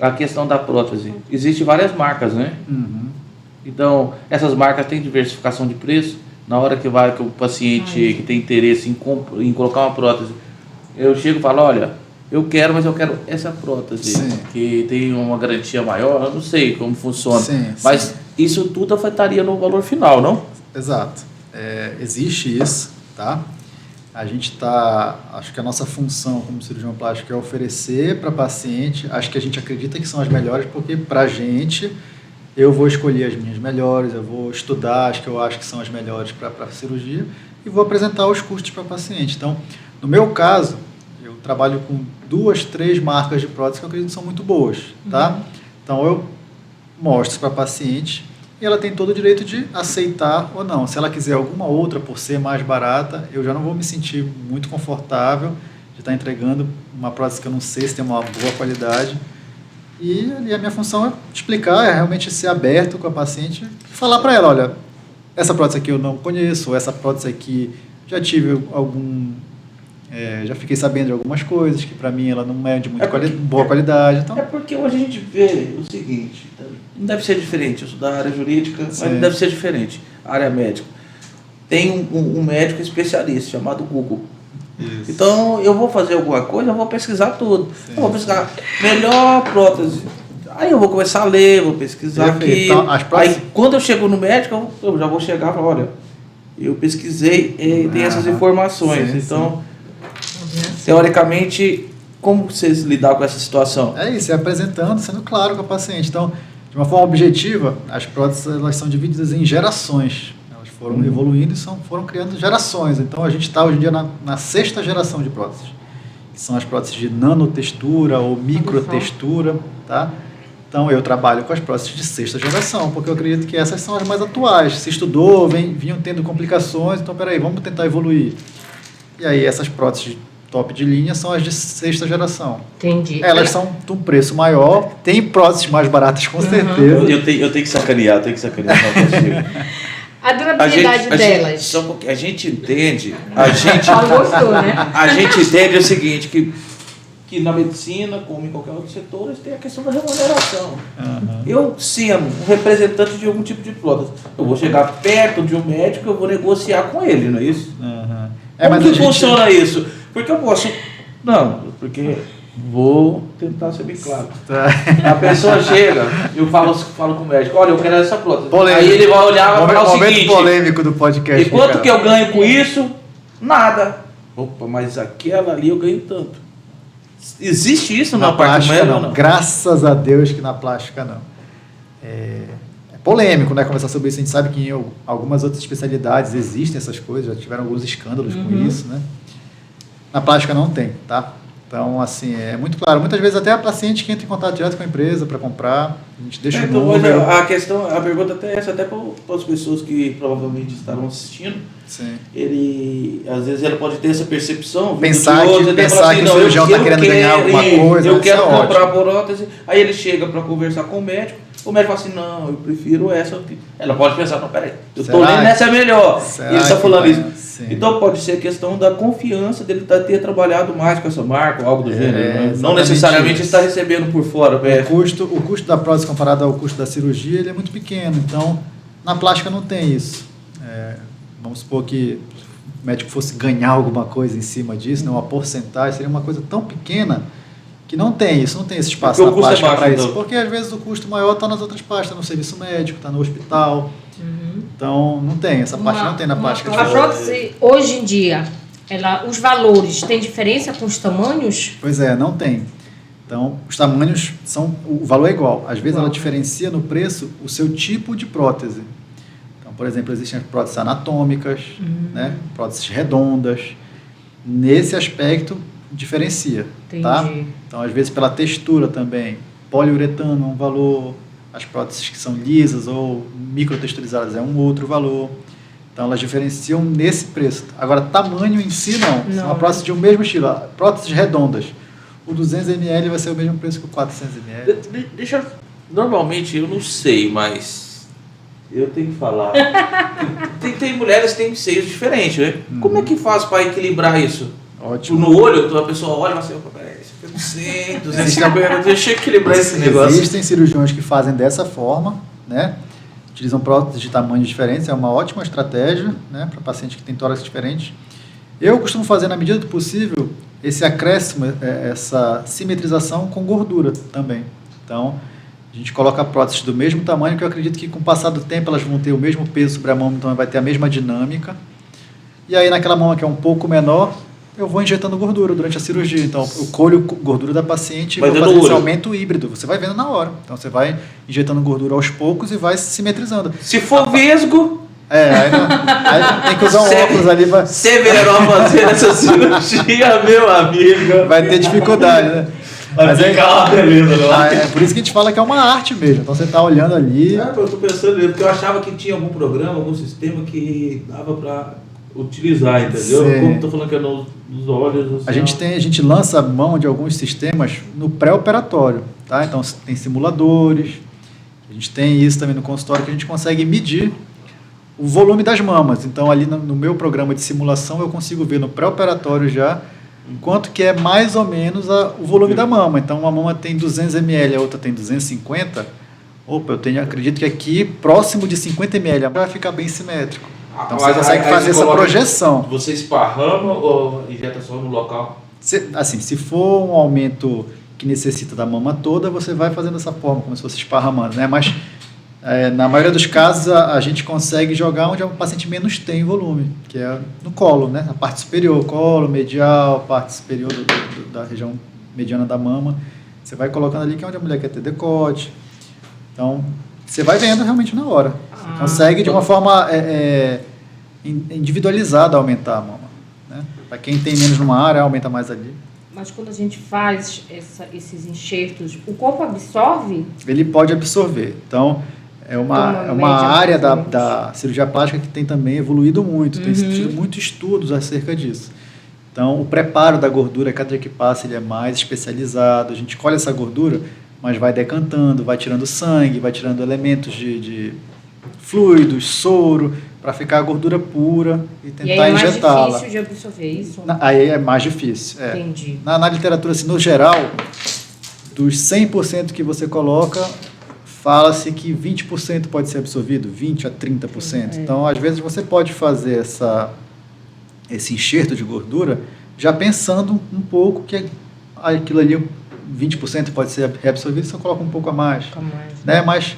S3: a questão da prótese. Existem várias marcas, né? Então, essas marcas têm diversificação de preço. Na hora que o paciente que tem interesse em colocar uma prótese, eu chego e falo, olha, eu quero, mas eu quero essa prótese, que tem uma garantia maior, eu não sei como funciona. Mas isso tudo afetaria no valor final, não?
S2: Exato. Existe isso, tá? A gente acho que a nossa função como cirurgião plástico é oferecer para paciente, acho que a gente acredita que são as melhores, porque para a gente, eu vou escolher as minhas melhores, eu vou estudar as que eu acho que são as melhores para a cirurgia e vou apresentar os custos para o paciente. Então, no meu caso, eu trabalho com 2, 3 marcas de prótese que eu acredito que são muito boas, tá? Então, eu mostro para a paciente e ela tem todo o direito de aceitar ou não. Se ela quiser alguma outra por ser mais barata, eu já não vou me sentir muito confortável de estar entregando uma prótese que eu não sei se tem uma boa qualidade. E a minha função é explicar, é realmente ser aberto com a paciente e falar para ela, olha, essa prótese aqui eu não conheço, ou essa prótese aqui já tive já fiquei sabendo de algumas coisas que para mim ela não é de muito boa qualidade. Então...
S3: É porque hoje a gente vê o seguinte, não deve ser diferente, eu sou da área jurídica, mas não deve ser diferente, a área médica. Tem um médico especialista chamado Google. Isso. Então eu vou fazer alguma coisa, eu vou pesquisar tudo. Eu vou pesquisar melhor prótese. Aí eu vou começar a ler, vou pesquisar aqui. Então, aí quando eu chego no médico, eu já vou chegar e falar, olha, eu pesquisei e tem essas informações. Então, teoricamente, como vocês lidar com essa situação?
S2: É isso, apresentando, sendo claro com a paciente. Então, de uma forma objetiva, as próteses elas são divididas em gerações. Elas foram evoluindo e foram criando gerações. Então, a gente está hoje em dia na 6ª geração de próteses, que são as próteses de nanotextura ou microtextura, tá? Então, eu trabalho com as próteses de 6ª geração, porque eu acredito que essas são as mais atuais. Se estudou, vinham tendo complicações, então, peraí, vamos tentar evoluir. E aí, essas próteses top de linha são as de 6ª geração.
S1: Entendi.
S2: Elas são de um preço maior, tem próteses mais baratas, com certeza.
S3: Eu tenho que sacanear, não consigo.
S1: A durabilidade delas.
S3: A gente entende,
S1: Gostou, né?
S3: a gente entende o seguinte, que na medicina, como em qualquer outro setor, tem a questão da remuneração. Eu, sendo um representante de algum tipo de prótese, eu vou chegar perto de um médico, eu vou negociar com ele, não é isso? Como que funciona isso? Porque eu posso... Não, porque vou tentar ser bem claro. A pessoa chega, eu falo com o médico, olha, eu quero essa prótese.
S2: Polêmico.
S3: Aí ele vai olhar e vai falar o seguinte...
S2: Momento polêmico do podcast.
S3: E quanto que eu ganho com isso? Nada. Opa, mas aquela ali eu ganho tanto. Existe isso na parte
S2: plástica não. Graças a Deus que na plástica não. É polêmico, né, conversar sobre isso. A gente sabe que em algumas outras especialidades existem essas coisas, já tiveram alguns escândalos com isso, né? Na plástica não tem, tá? Então, assim, é muito claro. Muitas vezes até a paciente que entra em contato direto com a empresa para comprar, a gente deixa o número.
S3: A pergunta até é essa, até para as pessoas que provavelmente estarão assistindo.
S2: Sim.
S3: Às vezes ela pode ter essa percepção,
S2: pensar que o cirurgião está querendo ganhar alguma coisa.
S3: Eu quero comprar a prótese, aí ele chega para conversar com o médico fala assim, não, eu prefiro essa aqui. Ela pode pensar, não, peraí, eu estou lendo essa é melhor. E ele está falando isso. Sim. Então pode ser questão da confiança dele ter trabalhado mais com essa marca ou algo do gênero. Né? Não necessariamente está recebendo por fora.
S2: O custo da prótese comparado ao custo da cirurgia ele é muito pequeno, então na plástica não tem isso. vamos supor que o médico fosse ganhar alguma coisa em cima disso, né, uma porcentagem, seria uma coisa tão pequena que não tem esse espaço na plástica para isso. Porque às vezes o custo maior está nas outras partes, está no serviço médico, está no hospital. Então não tem, essa parte não tem na plástica.
S1: A prótese, hoje em dia, os valores têm diferença com os tamanhos?
S2: Pois é, não tem. Então, os tamanhos o valor é igual. Às vezes ela diferencia no preço o seu tipo de prótese. Então, por exemplo, existem as próteses anatômicas, né? Próteses redondas. Nesse aspecto, diferencia.
S1: Entendi.
S2: Tá? Então, às vezes, pela textura também. Poliuretano é um valor, as próteses que são lisas ou microtexturizadas é um outro valor. Então, elas diferenciam nesse preço. Agora, tamanho em si, não. É uma prótese de um mesmo estilo. Próteses redondas. O 200 ml vai ser o mesmo preço que o 400 ml.
S3: Normalmente, eu não sei, mas eu tenho que falar. tem mulheres que têm seios diferentes, né? Como é que faz para equilibrar isso?
S2: Ótimo.
S3: No olho, a pessoa olha e fala assim, peraí, isso aqui eu não sei, 250, deixa eu equilibrar esse negócio.
S2: Existem cirurgiões que fazem dessa forma, né? Utilizam próteses de tamanhos diferentes, é uma ótima estratégia, né? Para pacientes que têm tórax diferentes. Eu costumo fazer, na medida do possível, esse acréscimo, essa simetrização com gordura também. Então, a gente coloca próteses do mesmo tamanho, que eu acredito que com o passar do tempo elas vão ter o mesmo peso sobre a mama, então vai ter a mesma dinâmica. E aí naquela mama que é um pouco menor, eu vou injetando gordura durante a cirurgia. Então, eu colho gordura da paciente e vou fazer esse aumento híbrido. Você vai vendo na hora. Então, você vai injetando gordura aos poucos e vai simetrizando.
S3: Se for vesgo...
S2: aí tem que usar um óculos ali.
S3: Severo fazendo essa cirurgia, meu amigo.
S2: Vai ter dificuldade, né?
S3: Vai ficar uma beleza, não.
S2: É por isso que a gente fala que é uma arte mesmo. Então, você está olhando ali...
S3: Eu estou pensando nisso, porque eu achava que tinha algum programa, algum sistema que dava para utilizar, entendeu?
S2: Sim.
S3: Como estou falando que é nos olhos...
S2: A gente lança a mão de alguns sistemas no pré-operatório, tá? Então, tem simuladores, a gente tem isso também no consultório, que a gente consegue medir o volume das mamas. Então, ali no meu programa de simulação, eu consigo ver no pré-operatório já quanto que é mais ou menos o volume da mama. Então, uma mama tem 200 ml, a outra tem 250. Opa, acredito que aqui, próximo de 50 ml, vai ficar bem simétrico. Então, você consegue fazer essa projeção.
S3: Você esparrama ou injeta só no local?
S2: Se for um aumento que necessita da mama toda, você vai fazendo dessa forma, como se fosse esparramando, né? Mas, na maioria dos casos, a gente consegue jogar onde o paciente menos tem volume, que é no colo, né? A parte superior, colo, medial, parte superior da região mediana da mama. Você vai colocando ali, que é onde a mulher quer ter decote. Então, você vai vendo realmente na hora. Você consegue, de uma forma individualizada, aumentar a mama, né? Para quem tem menos numa área, aumenta mais ali.
S1: Mas quando a gente faz esses enxertos, o corpo absorve?
S2: Ele pode absorver. Então, é uma área da cirurgia plástica que tem também evoluído muito. Tem tido muitos estudos acerca disso. Então, o preparo da gordura, cada dia que passa, ele é mais especializado. A gente colhe essa gordura, mas vai decantando, vai tirando sangue, vai tirando elementos de fluidos, soro, para ficar a gordura pura e tentar injetá-la.
S1: É mais difícil de absorver isso?
S2: Aí é mais difícil.
S1: Entendi.
S2: Na literatura, assim, no geral, dos 100% que você coloca, fala-se que 20% pode ser absorvido, 20% a 30%. Então, às vezes, você pode fazer esse enxerto de gordura já pensando um pouco que aquilo ali, 20% pode ser reabsorvido, você coloca um pouco a mais. Né? Mas,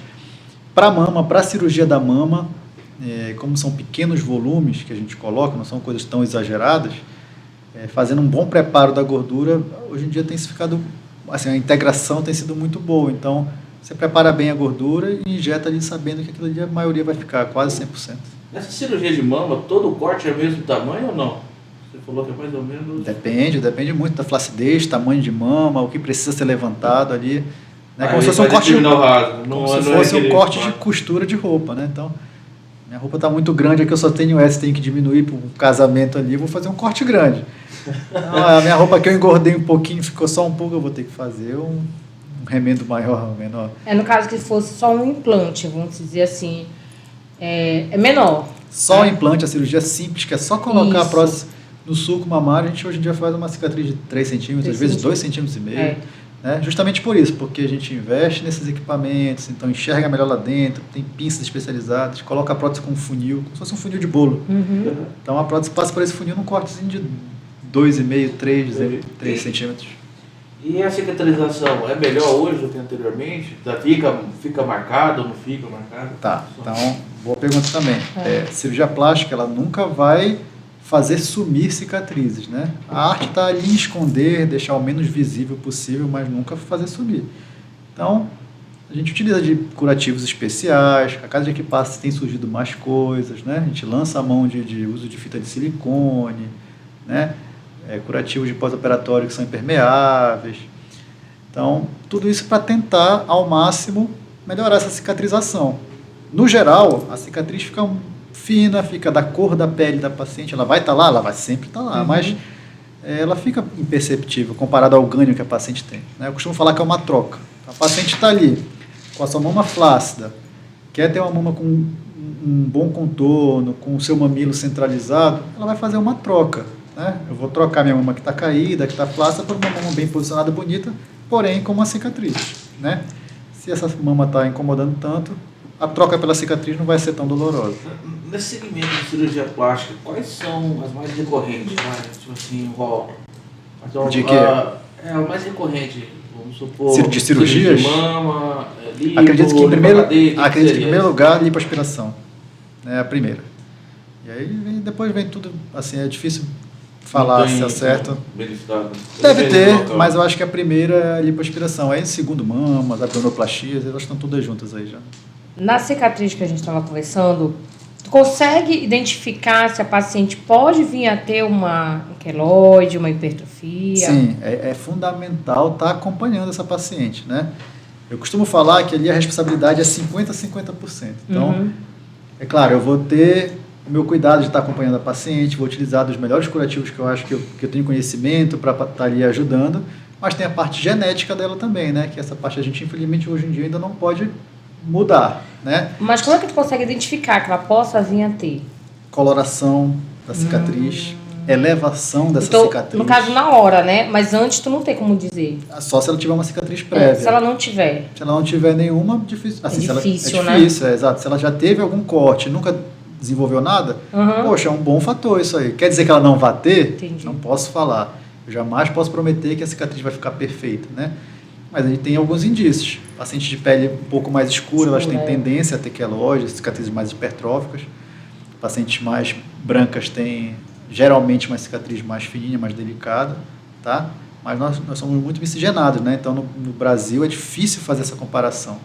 S2: para a mama, para a cirurgia da mama, como são pequenos volumes que a gente coloca, não são coisas tão exageradas, fazendo um bom preparo da gordura, hoje em dia tem se ficado, assim, a integração tem sido muito boa. Então, você prepara bem a gordura e injeta ali sabendo que aquilo ali a maioria vai ficar quase 100%.
S3: Nessa cirurgia de mama, todo o corte é o mesmo tamanho ou não? Você falou que é mais ou menos...
S2: Depende muito da flacidez, tamanho de mama, o que precisa ser levantado ali. Né? Como se fosse um corte de costura de roupa, né? Então, minha roupa está muito grande, aqui eu só tenho essa, tenho que diminuir para um casamento ali, vou fazer um corte grande. Então, a minha roupa que eu engordei um pouquinho, ficou só um pouco, eu vou ter que fazer um remendo maior ou menor.
S1: No caso que fosse só um implante, vamos dizer assim, é menor.
S2: Só o implante, a cirurgia simples, que é só colocar a prótese no sulco mamário. A gente hoje em dia faz uma cicatriz de 3 centímetros, às vezes 2,5 centímetros. né? Justamente por isso, porque a gente investe nesses equipamentos, então enxerga melhor lá dentro, tem pinças especializadas, coloca a prótese com um funil, como se fosse um funil de bolo. Então a prótese passa por esse funil num cortezinho de 2,5, 3 centímetros.
S3: E a cicatrização é melhor hoje do que anteriormente? Fica marcado ou não fica marcado?
S2: Tá, então, boa pergunta também. Cirurgia plástica, ela nunca vai fazer sumir cicatrizes, né? A arte está ali em esconder, deixar o menos visível possível, mas nunca fazer sumir. Então, a gente utiliza de curativos especiais, a cada dia que passa tem surgido mais coisas, né? A gente lança a mão de uso de fita de silicone, né? Curativos de pós-operatório que são impermeáveis. Então, tudo isso para tentar, ao máximo, melhorar essa cicatrização. No geral, a cicatriz fica fina, fica da cor da pele da paciente, ela vai estar lá, ela vai sempre estar lá, mas ela fica imperceptível comparado ao ganho que a paciente tem, né? Eu costumo falar que é uma troca. A paciente está ali, com a sua mama flácida, quer ter uma mama com um bom contorno, com o seu mamilo centralizado, ela vai fazer uma troca, né? Eu vou trocar minha mama que está caída, que está flácida, por uma mama bem posicionada, bonita, porém com uma cicatriz, né? Se essa mama está incomodando tanto, a troca pela cicatriz não vai ser tão dolorosa.
S3: Nesse segmento de cirurgia plástica, quais são as mais recorrentes? Tipo assim,
S2: de quê?
S3: A mais recorrente, vamos supor...
S2: De cirurgias?
S3: De mama, lipo,
S2: acredito que em primeiro lugar, lipoaspiração. É a primeira. E aí depois vem tudo, assim, é difícil falar se é certo. Deve ter, mas eu acho que a primeira é a lipoaspiração. Aí em segundo, mamas, abdominoplastias, elas estão todas juntas aí já.
S1: Na cicatriz que a gente estava conversando, tu consegue identificar se a paciente pode vir a ter uma queloide, uma hipertrofia?
S2: Sim, é fundamental estar acompanhando essa paciente, né? Eu costumo falar que ali a responsabilidade é 50% a 50%. Então, é claro, eu vou ter o meu cuidado de estar acompanhando a paciente, vou utilizar dos melhores curativos que eu acho que eu tenho conhecimento para estar ali ajudando, mas tem a parte genética dela também, né? Que essa parte a gente, infelizmente, hoje em dia ainda não pode mudar, né?
S1: Mas como é que tu consegue identificar que ela possa vir a ter?
S2: Coloração da cicatriz, elevação dessa cicatriz.
S1: No caso, na hora, né? Mas antes tu não tem como dizer.
S2: Só se ela tiver uma cicatriz prévia.
S1: Se ela não tiver.
S2: Se ela não tiver nenhuma, difícil. Assim,
S1: É difícil,
S2: né? É difícil, exato. Se ela já teve algum corte, nunca desenvolveu nada, poxa, é um bom fator isso aí. Quer dizer que ela não vai ter?
S1: Entendi.
S2: Não posso falar. Eu jamais posso prometer que a cicatriz vai ficar perfeita, né? Mas a gente tem alguns indícios. Pacientes de pele um pouco mais escura, elas têm tendência a ter queloide, cicatrizes mais hipertróficas. Pacientes mais brancas têm, geralmente, uma cicatriz mais fininha, mais delicada, tá? Mas nós somos muito miscigenados, né? Então, no Brasil, é difícil fazer essa comparação.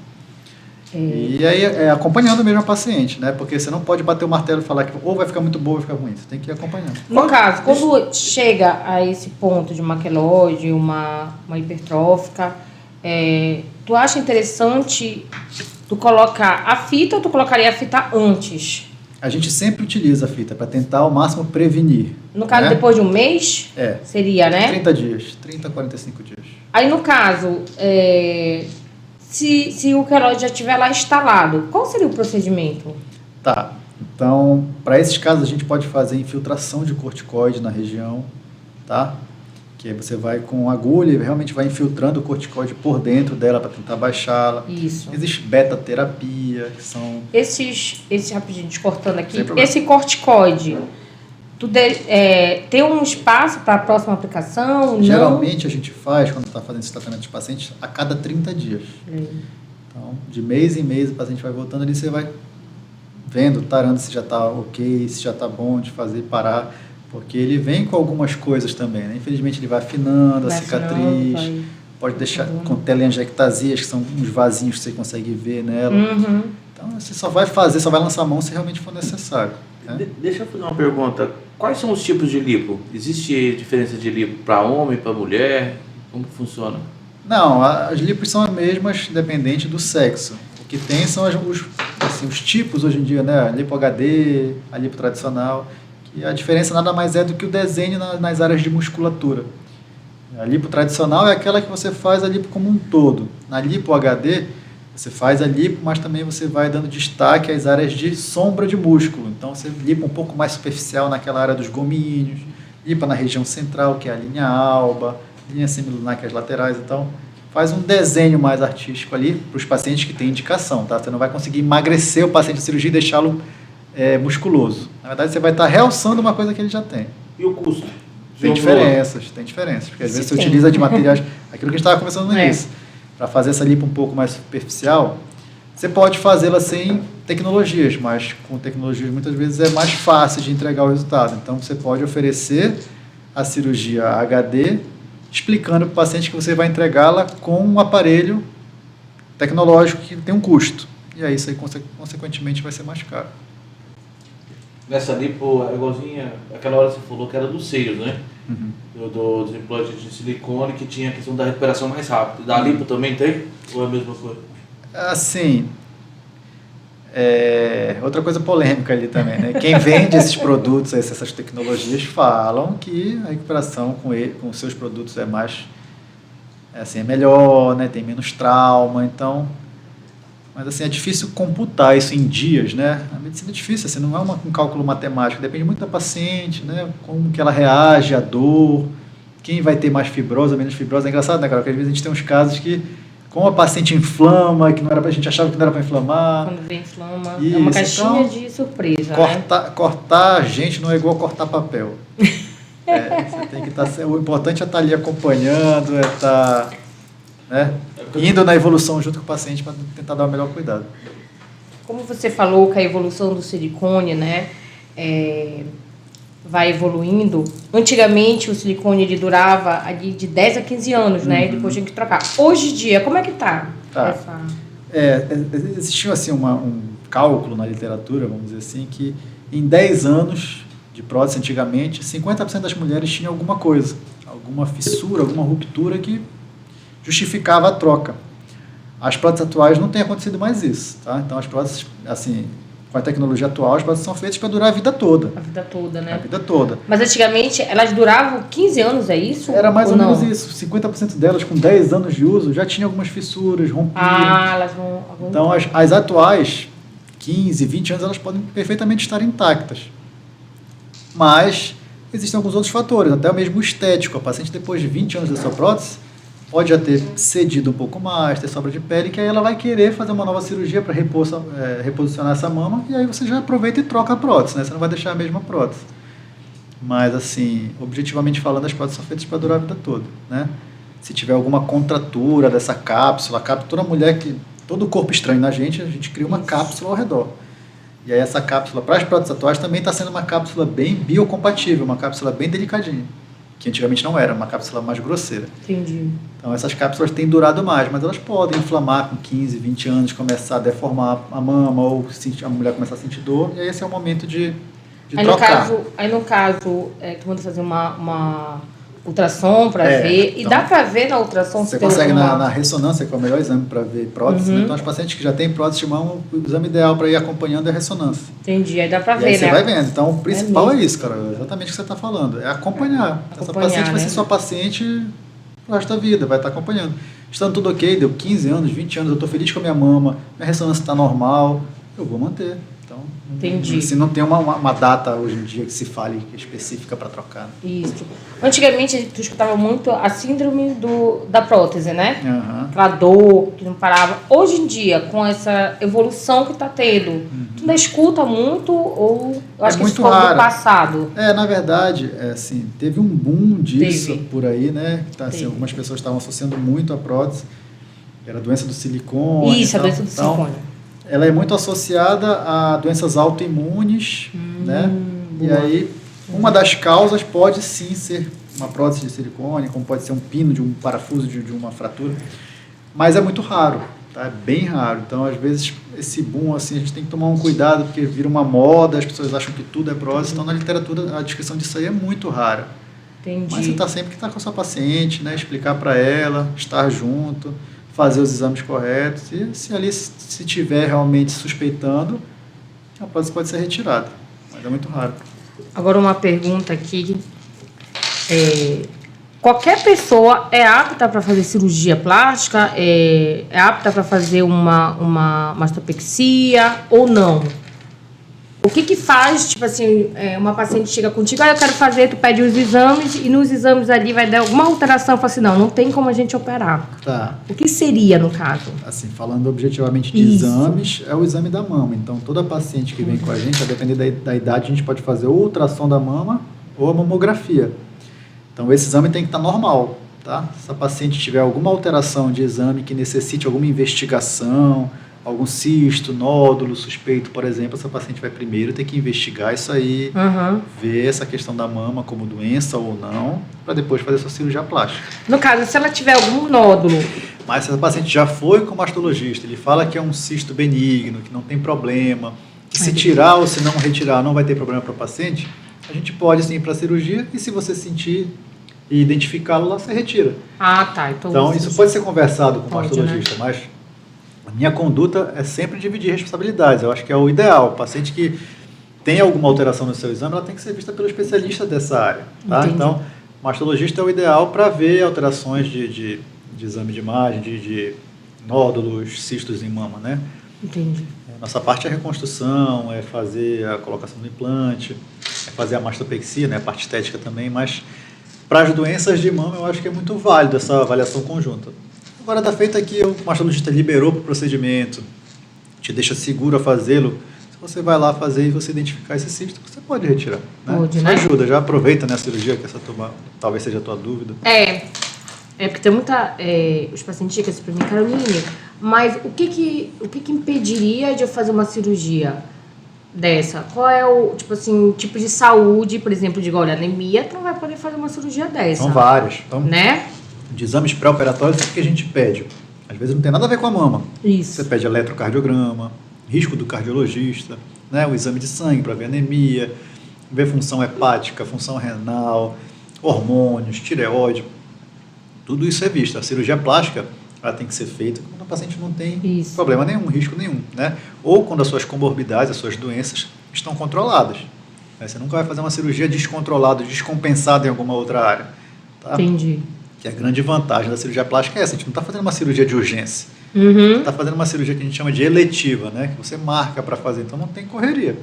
S2: E aí, acompanhando mesmo a paciente, né? Porque você não pode bater o martelo e falar que ou vai ficar muito boa ou vai ficar ruim. Você tem que ir acompanhando.
S1: No caso, quando chega a esse ponto de uma queloide, uma hipertrófica, tu acha interessante tu colocar a fita ou tu colocaria a fita antes?
S2: A gente sempre utiliza a fita para tentar ao máximo prevenir.
S1: No caso,
S2: né?
S1: depois de um mês? Seria, né?
S2: 30 dias, 30 a 45 dias.
S1: Aí, no caso, se o queloide já estiver lá instalado, qual seria o procedimento?
S2: Tá, então, para esses casos, a gente pode fazer infiltração de corticoide na região, tá? Que aí você vai com agulha e realmente vai infiltrando o corticoide por dentro dela para tentar baixá-la.
S1: Isso.
S2: Existe beta-terapia, que são...
S1: Rapidinho, te cortando aqui, esse corticoide, tem um espaço para a próxima aplicação?
S2: Geralmente a gente faz, quando está fazendo esse tratamento de pacientes, a cada 30 dias. Então, de mês em mês, o paciente vai voltando ali, você vai vendo, tarando se já está ok, se já está bom de fazer, parar, porque ele vem com algumas coisas também, né? Infelizmente ele vai afinando a cicatriz, pode deixar com telangiectasias, que são uns vasinhos que você consegue ver nela. Então você só vai lançar a mão se realmente for necessário. Né?
S3: Deixa eu fazer uma pergunta. Quais são os tipos de lipo? Existe diferença de lipo para homem, para mulher? Como que funciona?
S2: Não, as lipos são as mesmas, independente do sexo. O que tem são os tipos hoje em dia, né? A lipo HD, a lipo tradicional. E a diferença nada mais é do que o desenho nas áreas de musculatura. A lipo tradicional é aquela que você faz a lipo como um todo. Na lipo HD, você faz a lipo, mas também você vai dando destaque às áreas de sombra de músculo. Então, você lipa um pouco mais superficial naquela área dos gomíneos, lipa na região central, que é a linha alba, linha semilunar, que é as laterais. Então, faz um desenho mais artístico ali para os pacientes que têm indicação, tá? Você não vai conseguir emagrecer o paciente de cirurgia e deixá-lo musculoso. Na verdade, você vai estar realçando uma coisa que ele já tem.
S3: E o custo?
S2: Tem diferenças, porque às vezes você utiliza de materiais, aquilo que a gente estava conversando no início, para fazer essa lipo um pouco mais superficial, você pode fazê-la sem tecnologias, mas com tecnologias muitas vezes é mais fácil de entregar o resultado. Então, você pode oferecer a cirurgia HD, explicando para o paciente que você vai entregá-la com um aparelho tecnológico que tem um custo. E aí, isso aí, consequentemente, vai ser mais caro.
S3: Nessa lipo, é igualzinha, aquela hora você falou que era dos seios, né? Dos implantes de silicone, que tinha a questão da recuperação mais rápida. Da lipo também tem? Ou é a mesma coisa?
S2: Assim, outra coisa polêmica ali também, né? Quem vende esses produtos, essas tecnologias, falam que a recuperação com seus produtos é melhor, né? Tem menos trauma, então... Mas assim, é difícil computar isso em dias, né? A medicina é difícil, assim, não é um cálculo matemático, depende muito da paciente, né? Como que ela reage à dor, quem vai ter mais fibrose ou menos fibrose. É engraçado, né, cara? Porque às vezes a gente tem uns casos que, como a paciente inflama, que não era pra gente achava que não era para inflamar.
S1: Quando vem inflama,
S2: isso,
S1: é uma caixinha
S2: então,
S1: de surpresa,
S2: cortar gente não é igual cortar papel. Você tem que o importante é estar ali acompanhando, estar... né? Indo na evolução junto com o paciente para tentar dar o melhor cuidado.
S1: Como você falou que a evolução do silicone, né, vai evoluindo, antigamente o silicone ele durava ali de 10 a 15 anos, né, e depois tinha que trocar. Hoje em dia, como é que tá?
S2: Existiu assim um cálculo na literatura, vamos dizer assim, que em 10 anos de prótese antigamente, 50% das mulheres tinham alguma coisa, alguma fissura, alguma ruptura que justificava a troca. As próteses atuais não tem acontecido mais isso, tá? Então, as próteses, assim, com a tecnologia atual, as próteses são feitas para durar a vida toda.
S1: A vida toda, né?
S2: A vida toda.
S1: Mas antigamente, elas duravam 15 anos, é isso?
S2: Era mais ou menos isso. 50% delas, com 10 anos de uso, já tinham algumas fissuras, rompiam.
S1: Elas vão...
S2: Então, as atuais, 15, 20 anos, elas podem perfeitamente estar intactas. Mas existem alguns outros fatores, até mesmo o estético. A paciente, depois de 20 anos da sua prótese, pode já ter cedido um pouco mais, ter sobra de pele, que aí ela vai querer fazer uma nova cirurgia para reposicionar essa mama, e aí você já aproveita e troca a prótese, né? Você não vai deixar a mesma prótese. Mas, assim, objetivamente falando, as próteses são feitas para durar a vida toda, né? Se tiver alguma contratura dessa cápsula, toda mulher todo o corpo estranho na gente, a gente cria uma cápsula ao redor. E aí essa cápsula, para as próteses atuais, também está sendo uma cápsula bem biocompatível, uma cápsula bem delicadinha, que antigamente não era, uma cápsula mais grosseira.
S1: Entendi.
S2: Então, essas cápsulas têm durado mais, mas elas podem inflamar com 15, 20 anos, começar a deformar a mama, ou a mulher começar a sentir dor, e aí esse é o momento de trocar.
S1: No caso, tu manda fazer uma ultrassom para ver, e
S2: então,
S1: dá para ver na ultrassom?
S2: Você consegue na ressonância, que é o melhor exame para ver prótese, né? Então, os pacientes que já têm prótese de mão, o exame ideal para ir acompanhando é a ressonância.
S1: Entendi, aí dá para ver,
S2: aí
S1: né?
S2: Você vai vendo. Então, o principal é isso, cara, exatamente o que você está falando, é acompanhar. Essa paciente vai ser sua paciente o resto da vida, vai estar acompanhando. Estando tudo ok, deu 15 anos, 20 anos, eu estou feliz com a minha mama, minha ressonância está normal, eu vou manter. Então,
S1: entendi.
S2: Se não tem uma data hoje em dia que se fale específica para trocar.
S1: Isso. Antigamente, tu escutava muito a síndrome da prótese, né? Aquela dor que não parava. Hoje em dia, com essa evolução que está tendo, tu ainda escuta muito ou... Eu acho que isso foi do passado.
S2: Na verdade, assim, teve um boom disso por aí, né? Assim, algumas pessoas estavam associando muito a prótese. Era a doença do silicone.
S1: Isso, a doença do silicone.
S2: Ela é muito associada a doenças autoimunes, né? E aí, uma das causas pode sim ser uma prótese de silicone, como pode ser um pino de um parafuso de uma fratura, mas é muito raro, tá? É bem raro. Então, às vezes, esse boom, assim, a gente tem que tomar um cuidado, porque vira uma moda, as pessoas acham que tudo é prótese, então na literatura a descrição disso aí é muito rara.
S1: Entendi.
S2: Mas você está sempre que estar com a sua paciente, né? Explicar para ela, estar junto, fazer os exames corretos, e se ali se tiver realmente suspeitando, a prótese pode ser retirada, mas é muito raro.
S1: Agora uma pergunta aqui, qualquer pessoa é apta para fazer cirurgia plástica, é apta para fazer uma mastopexia ou não? O que faz, tipo assim, uma paciente chega contigo, eu quero fazer, tu pede os exames e nos exames ali vai dar alguma alteração, fala assim, não tem como a gente operar.
S2: Tá.
S1: O que seria, no caso?
S2: Assim, falando objetivamente de exames, é o exame da mama. Então, toda paciente que vem com a gente, a depender da idade, a gente pode fazer ou ultrassom da mama ou a mamografia. Então, esse exame tem que estar normal, tá? Se a paciente tiver alguma alteração de exame que necessite alguma investigação, algum cisto, nódulo, suspeito, por exemplo, essa paciente vai primeiro ter que investigar isso aí, ver essa questão da mama como doença ou não, para depois fazer sua cirurgia plástica.
S1: No caso, se ela tiver algum nódulo...
S2: Mas se essa paciente já foi com o mastologista, ele fala que é um cisto benigno, que não tem problema, que se tirar ou se não retirar não vai ter problema para o paciente, a gente pode sim ir para a cirurgia e se você sentir e identificá-lo lá, você retira.
S1: Ah, tá.
S2: Então isso pode ser conversado com o mastologista,
S1: né?
S2: mas a minha conduta é sempre dividir responsabilidades. Eu acho que é o ideal. O paciente que tem alguma alteração no seu exame, ela tem que ser vista pelo especialista dessa área. Tá? Então, o mastologista é o ideal para ver alterações de exame de imagem, de nódulos, cistos em mama, né?
S1: Entendi.
S2: Nossa parte é a reconstrução, é fazer a colocação do implante, é fazer a mastopexia, né? A parte estética também, mas para as doenças de mama eu acho que é muito válido essa avaliação conjunta. Agora, da feita que o mastologista liberou para o procedimento, te deixa seguro a fazê-lo, se você vai lá fazer e você identificar esse cisto, você pode retirar. Né?
S1: Pode,
S2: isso
S1: né?
S2: ajuda, já aproveita a cirurgia, que essa talvez seja a tua dúvida.
S1: Porque tem muita... os pacientes chegam assim para mim, Caroline, mas o que impediria de eu fazer uma cirurgia dessa? Qual é o tipo de saúde, por exemplo, de olha, anemia, tu não vai poder fazer uma cirurgia dessa.
S2: São várias. Então,
S1: né?
S2: De exames pré-operatórios, o que a gente pede? Às vezes não tem nada a ver com a mama.
S1: Isso.
S2: Você pede eletrocardiograma, risco do cardiologista, né? O exame de sangue para ver anemia, ver função hepática, função renal, hormônios, tireoide. Tudo isso é visto. A cirurgia plástica ela tem que ser feita quando o paciente não tem problema nenhum, risco nenhum. Né? Ou quando as suas comorbidades, as suas doenças estão controladas. Você nunca vai fazer uma cirurgia descontrolada, descompensada em alguma outra área. Tá?
S1: Entendi.
S2: Que a grande vantagem da cirurgia plástica é essa, a gente não está fazendo uma cirurgia de urgência, está fazendo uma cirurgia que a gente chama de eletiva, né? Que você marca para fazer, então não tem correria.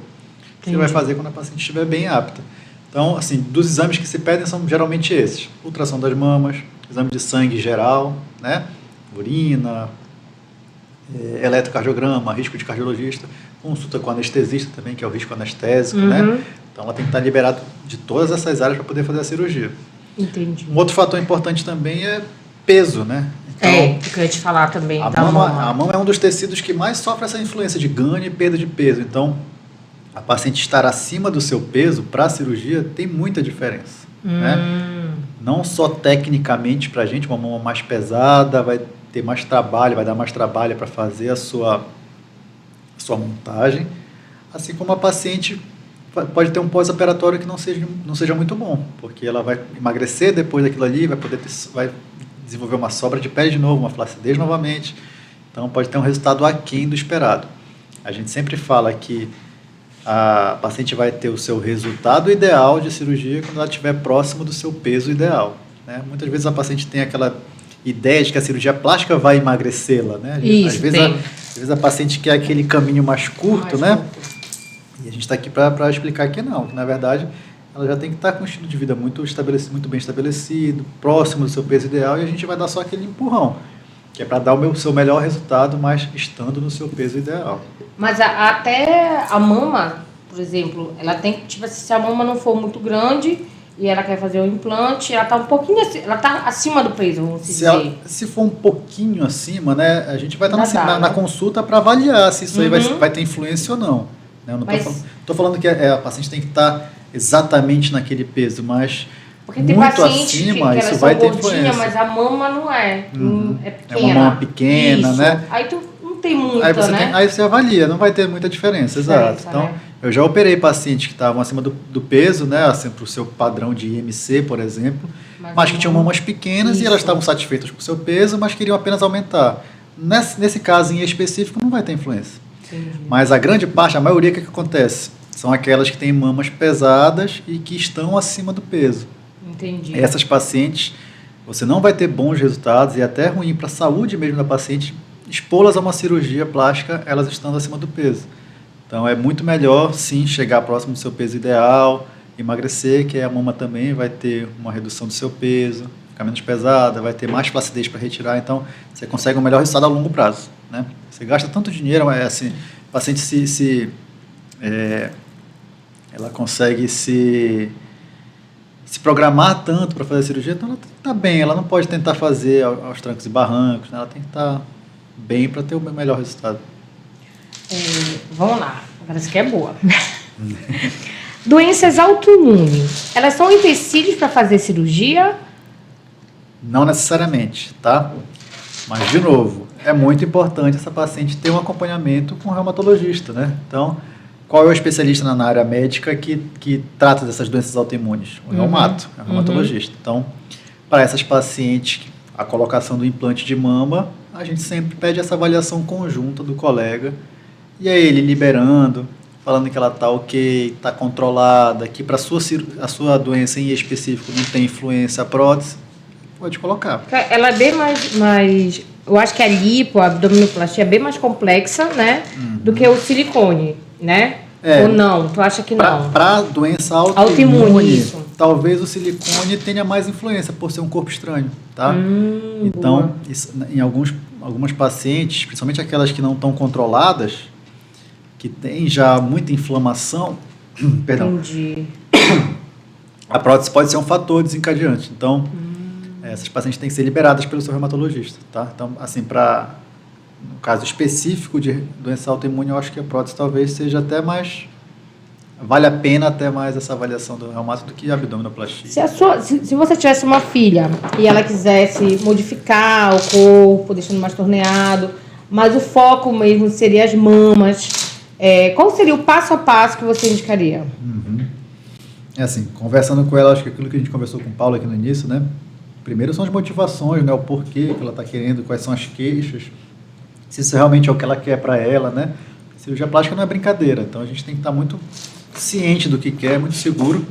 S2: Você vai fazer quando a paciente estiver bem apta. Então, assim, dos exames que se pedem são geralmente esses: ultrassom das mamas, exame de sangue geral, né? Urina, eletrocardiograma, risco de cardiologista, consulta com anestesista também, que é o risco anestésico, né? Então ela tem que estar liberada de todas essas áreas para poder fazer a cirurgia.
S1: Entendi.
S2: Um outro fator importante também é peso, né? Então,
S1: que eu ia te falar também
S2: a mama é um dos tecidos que mais sofre essa influência de ganho e perda de peso. Então, a paciente estar acima do seu peso para a cirurgia tem muita diferença. Né? Não só tecnicamente para a gente, uma mama mais pesada vai ter mais trabalho, vai dar mais trabalho para fazer a sua montagem, assim como a paciente pode ter um pós-operatório que não seja muito bom, porque ela vai emagrecer depois daquilo ali, vai desenvolver uma sobra de pele de novo, uma flacidez novamente, então pode ter um resultado aquém do esperado. A gente sempre fala que a paciente vai ter o seu resultado ideal de cirurgia quando ela estiver próximo do seu peso ideal. Né? Muitas vezes a paciente tem aquela ideia de que a cirurgia plástica vai emagrecê-la. Né? Às vezes a paciente quer aquele caminho mais curto, né? E a gente está aqui para explicar que não, que na verdade ela já tem que estar com um estilo de vida muito estabelecido, muito bem estabelecido, próximo do seu peso ideal, e a gente vai dar só aquele empurrão, que é para dar o seu melhor resultado, mas estando no seu peso ideal.
S1: Mas até a mama, por exemplo, ela tem que, tipo assim, se a mama não for muito grande e ela quer fazer um implante, ela está um pouquinho ela tá acima do peso, vamos dizer.
S2: Se for um pouquinho acima, né, a gente vai estar na consulta para avaliar se isso aí vai ter influência ou não. Eu não estou falando que a paciente tem que estar exatamente naquele peso, mas
S1: porque tem
S2: muito
S1: paciente
S2: acima,
S1: que
S2: isso vai ter influência.
S1: Mas a mama não é. É pequena.
S2: É uma mama pequena,
S1: isso.
S2: né?
S1: Aí tu não tem muita, né?
S2: Aí você avalia, não vai ter muita diferença, exato. Então,
S1: né?
S2: eu já operei pacientes que estavam acima do peso, né? Assim, para o seu padrão de IMC, por exemplo, mas que tinham mamas pequenas e elas estavam satisfeitas com o seu peso, mas queriam apenas aumentar. Nesse caso em específico, não vai ter influência. Entendi. Mas a grande parte, a maioria, o que acontece? São aquelas que têm mamas pesadas e que estão acima do peso.
S1: Entendi.
S2: Essas pacientes, você não vai ter bons resultados e é até ruim para a saúde mesmo da paciente expô-las a uma cirurgia plástica, elas estando acima do peso. Então, é muito melhor, sim, chegar próximo do seu peso ideal, emagrecer, que a mama também vai ter uma redução do seu peso, ficar menos pesada, vai ter mais flacidez para retirar, então você consegue um melhor resultado a longo prazo, né? Você gasta tanto dinheiro, mas assim, a paciente ela consegue se programar tanto para fazer a cirurgia, então ela está bem, ela não pode tentar fazer aos trancos e barrancos, né? Ela tem que estar bem para ter o melhor resultado.
S1: Vamos lá, agora isso aqui é boa. Doenças autoimunes, elas são empecilhos para fazer cirurgia?
S2: Não necessariamente, tá? Mas, de novo, é muito importante essa paciente ter um acompanhamento com o reumatologista, né? Então, qual é o especialista na área médica que trata dessas doenças autoimunes? O reumato, é o reumatologista. Então, para essas pacientes, a colocação do implante de mama, a gente sempre pede essa avaliação conjunta do colega, e aí ele liberando, falando que ela está ok, está controlada, que para a sua doença em específico não tem influência a prótese, pode colocar.
S1: Ela é bem mais eu acho que a lipo, a abdominoplastia é bem mais complexa, né, do que o silicone, né? Ou não? Tu acha que não?
S2: Para doença autoimune, talvez o silicone tenha mais influência por ser um corpo estranho, tá? Então, isso, em algumas pacientes, principalmente aquelas que não estão controladas, que tem já muita inflamação, perdão,
S1: entendi.
S2: A prótese pode ser um fator desencadeante. Então, essas pacientes têm que ser liberadas pelo seu reumatologista, tá? Então, assim, no caso específico de doença autoimune, eu acho que a prótese talvez seja até mais... Vale a pena até mais essa avaliação do reumato do que a abdominoplastia.
S1: Se você tivesse uma filha e ela quisesse modificar o corpo, deixando mais torneado, mas o foco mesmo seria as mamas, qual seria o passo a passo que você indicaria?
S2: É assim, conversando com ela, acho que aquilo que a gente conversou com o Paulo aqui no início, né? Primeiro são as motivações, né? O porquê que ela está querendo, quais são as queixas, se isso realmente é o que ela quer para ela, né? Cirurgia plástica não é brincadeira, então a gente tem que estar muito ciente do que quer, muito seguro.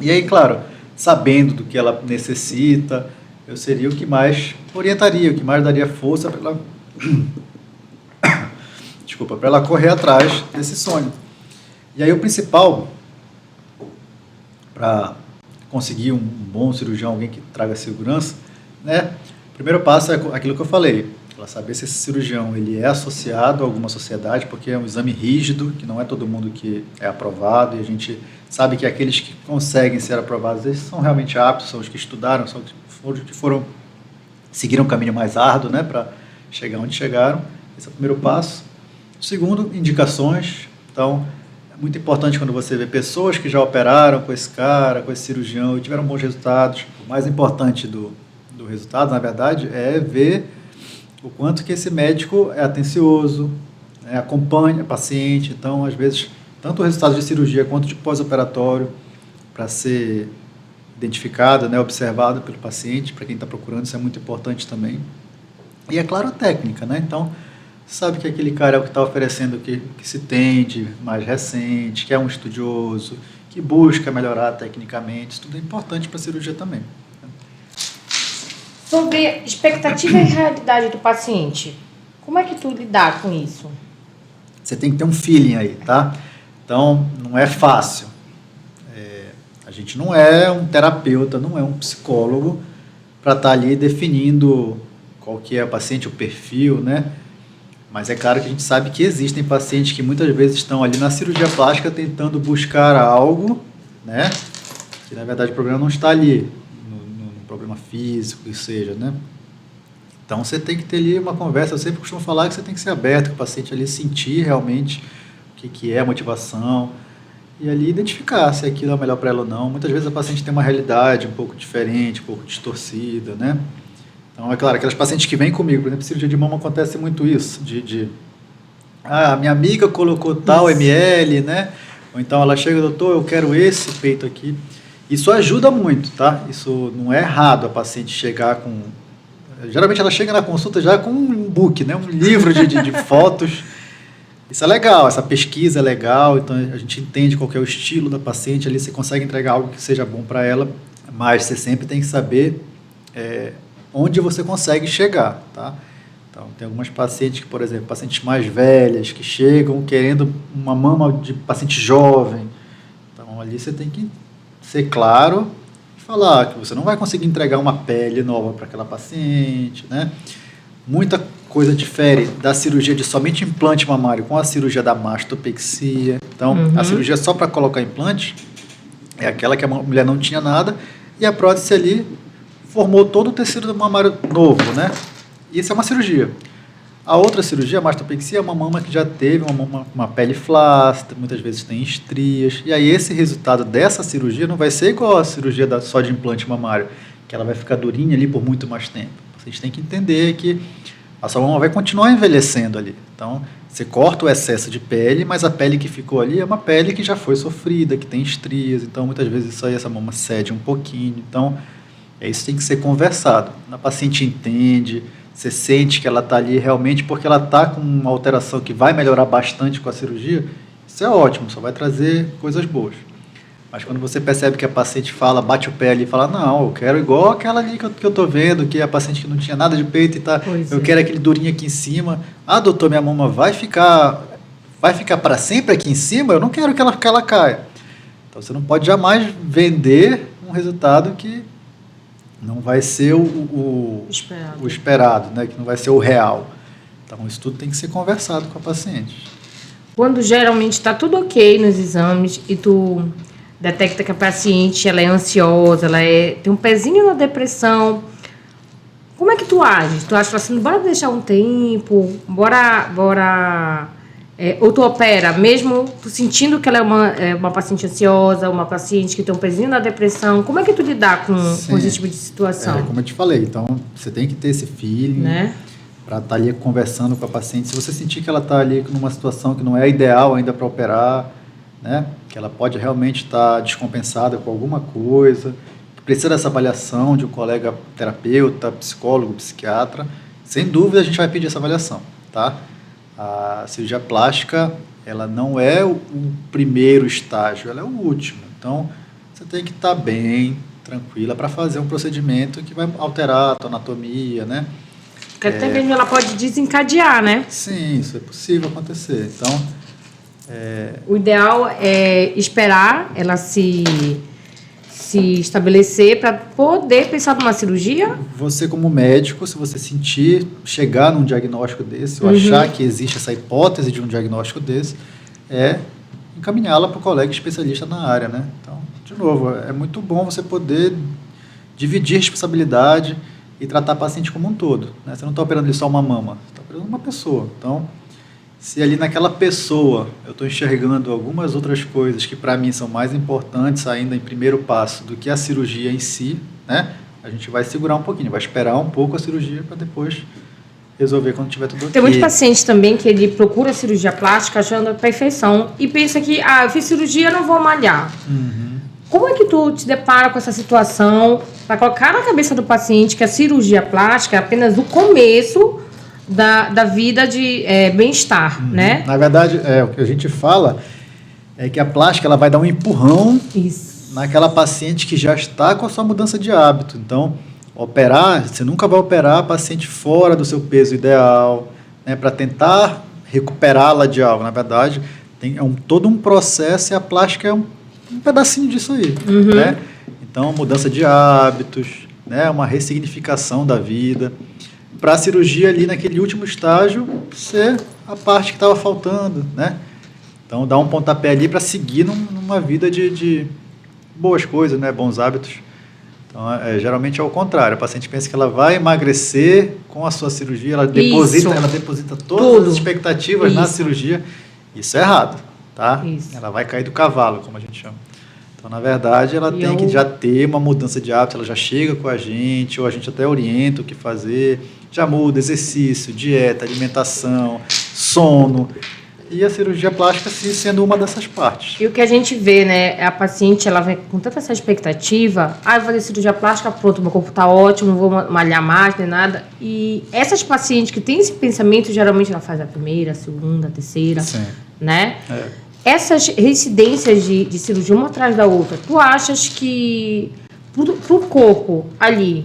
S2: E aí, claro, sabendo do que ela necessita, eu seria o que mais orientaria, o que mais daria força para ela... Desculpa, para ela correr atrás desse sonho. E aí o principal, para conseguir um bom cirurgião, alguém que traga segurança, né? O primeiro passo é aquilo que eu falei, ela saber se esse cirurgião ele é associado a alguma sociedade, porque é um exame rígido, que não é todo mundo que é aprovado, e a gente sabe que aqueles que conseguem ser aprovados, eles são realmente aptos, são os que estudaram, são os que seguiram um caminho mais árduo, né, para chegar onde chegaram. Esse é o primeiro passo. O segundo, indicações. Então, é muito importante quando você vê pessoas que já operaram com esse cara, com esse cirurgião e tiveram bons resultados. O mais importante do resultado, na verdade, é ver o quanto que esse médico é atencioso, acompanha o paciente. Então, às vezes, tanto o resultado de cirurgia quanto de pós-operatório, para ser identificado, né, observado pelo paciente, para quem está procurando, isso é muito importante também. E, é claro, a técnica, né? Então, sabe que aquele cara é o que está oferecendo o que se tem de mais recente, que é um estudioso, que busca melhorar tecnicamente. Isso tudo é importante para a cirurgia também.
S1: Sobre expectativa e realidade do paciente, como é que tu lidar com isso?
S2: Você tem que ter um feeling aí, tá? Então, não é fácil. A gente não é um terapeuta, não é um psicólogo para estar ali definindo qual que é o paciente, o perfil, né? Mas é claro que a gente sabe que existem pacientes que muitas vezes estão ali na cirurgia plástica tentando buscar algo, né? Que na verdade o problema não está ali, no problema físico, que seja, né? Então você tem que ter ali uma conversa. Eu sempre costumo falar que você tem que ser aberto com o paciente ali, sentir realmente o que é a motivação e ali identificar se aquilo é o melhor para ela ou não. Muitas vezes a paciente tem uma realidade um pouco diferente, um pouco distorcida, né? Então, é claro, aquelas pacientes que vêm comigo, por exemplo, cirurgia de mama, acontece muito isso, minha amiga colocou tal ml, né? Ou então ela chega, doutor, eu quero esse peito aqui. Isso ajuda muito, tá? Isso não é errado a paciente chegar com... Geralmente ela chega na consulta já com um book, né? Um livro de fotos. Isso é legal, essa pesquisa é legal, então a gente entende qual que é o estilo da paciente, ali você consegue entregar algo que seja bom para ela, mas você sempre tem que saber onde você consegue chegar, tá? Então, tem algumas pacientes que, por exemplo, pacientes mais velhas, que chegam querendo uma mama de paciente jovem. Então, ali você tem que ser claro e falar que você não vai conseguir entregar uma pele nova para aquela paciente, né? Muita coisa difere da cirurgia de somente implante mamário com a cirurgia da mastopexia. Então, a cirurgia só para colocar implante é aquela que a mulher não tinha nada e a prótese ali formou todo o tecido mamário novo, né? Isso é uma cirurgia. A outra cirurgia, a mastopexia, é uma mama que já teve uma pele flácida, muitas vezes tem estrias. E aí esse resultado dessa cirurgia não vai ser igual a cirurgia só de implante mamário, que ela vai ficar durinha ali por muito mais tempo. Vocês têm que entender que a sua mama vai continuar envelhecendo ali. Então, você corta o excesso de pele, mas a pele que ficou ali é uma pele que já foi sofrida, que tem estrias. Então, muitas vezes isso aí, essa mama cede um pouquinho. Então, isso tem que ser conversado. A paciente entende, você sente que ela está ali realmente porque ela está com uma alteração que vai melhorar bastante com a cirurgia. Isso é ótimo, só vai trazer coisas boas. Mas quando você percebe que a paciente fala, bate o pé ali e fala, não, eu quero igual aquela ali que eu estou vendo, que é a paciente que não tinha nada de peito e tá, eu quero aquele durinho aqui em cima. Ah, doutor, minha mama vai ficar para sempre aqui em cima? Eu não quero que ela caia. Então, você não pode jamais vender um resultado que não vai ser o esperado, né? Que não vai ser o real. Então, isso tudo tem que ser conversado com a paciente.
S1: Quando geralmente está tudo ok nos exames e tu detecta que a paciente ela é ansiosa, tem um pezinho na depressão, como é que tu age? Tu acha assim, bora deixar um tempo, ou tu opera, mesmo tu sentindo que ela é uma paciente ansiosa, uma paciente que tem um pezinho na depressão, como é que tu lidar com esse tipo de situação?
S2: Como eu te falei, então você tem que ter esse feeling, né? Para estar ali conversando com a paciente. Se você sentir que ela está ali numa situação que não é ideal ainda para operar, né? Que ela pode realmente estar descompensada com alguma coisa, que precisa dessa avaliação de um colega terapeuta, psicólogo, psiquiatra, sem dúvida a gente vai pedir essa avaliação, tá? A cirurgia plástica, ela não é o primeiro estágio, ela é o último. Então, você tem que estar bem, tranquila, para fazer um procedimento que vai alterar a tua anatomia, né?
S1: Porque até mesmo ela pode desencadear, né?
S2: Sim, isso é possível acontecer. Então,
S1: o ideal é esperar ela se estabelecer para poder pensar numa cirurgia?
S2: Você, como médico, se você chegar num diagnóstico desse, ou achar que existe essa hipótese de um diagnóstico desse, encaminhá-la para o colega especialista na área, né? Então, de novo, é muito bom você poder dividir responsabilidade e tratar a paciente como um todo, né? Você não está operando ali só uma mama, você está operando uma pessoa. Então, se ali naquela pessoa eu estou enxergando algumas outras coisas que para mim são mais importantes ainda em primeiro passo do que a cirurgia em si, né? A gente vai segurar um pouquinho, vai esperar um pouco a cirurgia para depois resolver quando tiver tudo ok.
S1: Tem muito paciente também que ele procura cirurgia plástica achando a perfeição e pensa que, eu fiz cirurgia, não vou malhar. Como é que tu te depara com essa situação para colocar na cabeça do paciente que a cirurgia plástica é apenas o começo da vida de bem-estar, né?
S2: Na verdade, o que a gente fala é que a plástica ela vai dar um empurrão naquela paciente que já está com a sua mudança de hábito. Então, você nunca vai operar a paciente fora do seu peso ideal, né, para tentar recuperá-la de algo. Na verdade, todo um processo e a plástica é um pedacinho disso aí, né? Então, mudança de hábitos, né, uma ressignificação da vida. Para a cirurgia ali naquele último estágio ser a parte que estava faltando, né? Então, dar um pontapé ali para seguir numa vida de boas coisas, né? Bons hábitos. Então, geralmente é o contrário. A paciente pensa que ela vai emagrecer com a sua cirurgia, ela deposita todas as expectativas na cirurgia. Isso é errado, tá? Ela vai cair do cavalo, como a gente chama. Então, na verdade, ela tem que já ter uma mudança de hábito, ela já chega com a gente, ou a gente até orienta o que fazer, já muda exercício, dieta, alimentação, sono, e a cirurgia plástica sendo uma dessas partes.
S1: E o que a gente vê, né, a paciente, ela vem com tanta essa expectativa, eu vou fazer cirurgia plástica, pronto, meu corpo está ótimo, não vou malhar mais, nem nada, e essas pacientes que têm esse pensamento, geralmente ela faz a primeira, a segunda, a terceira, né? Essas residências de cirurgia, uma atrás da outra, tu achas que pro corpo ali,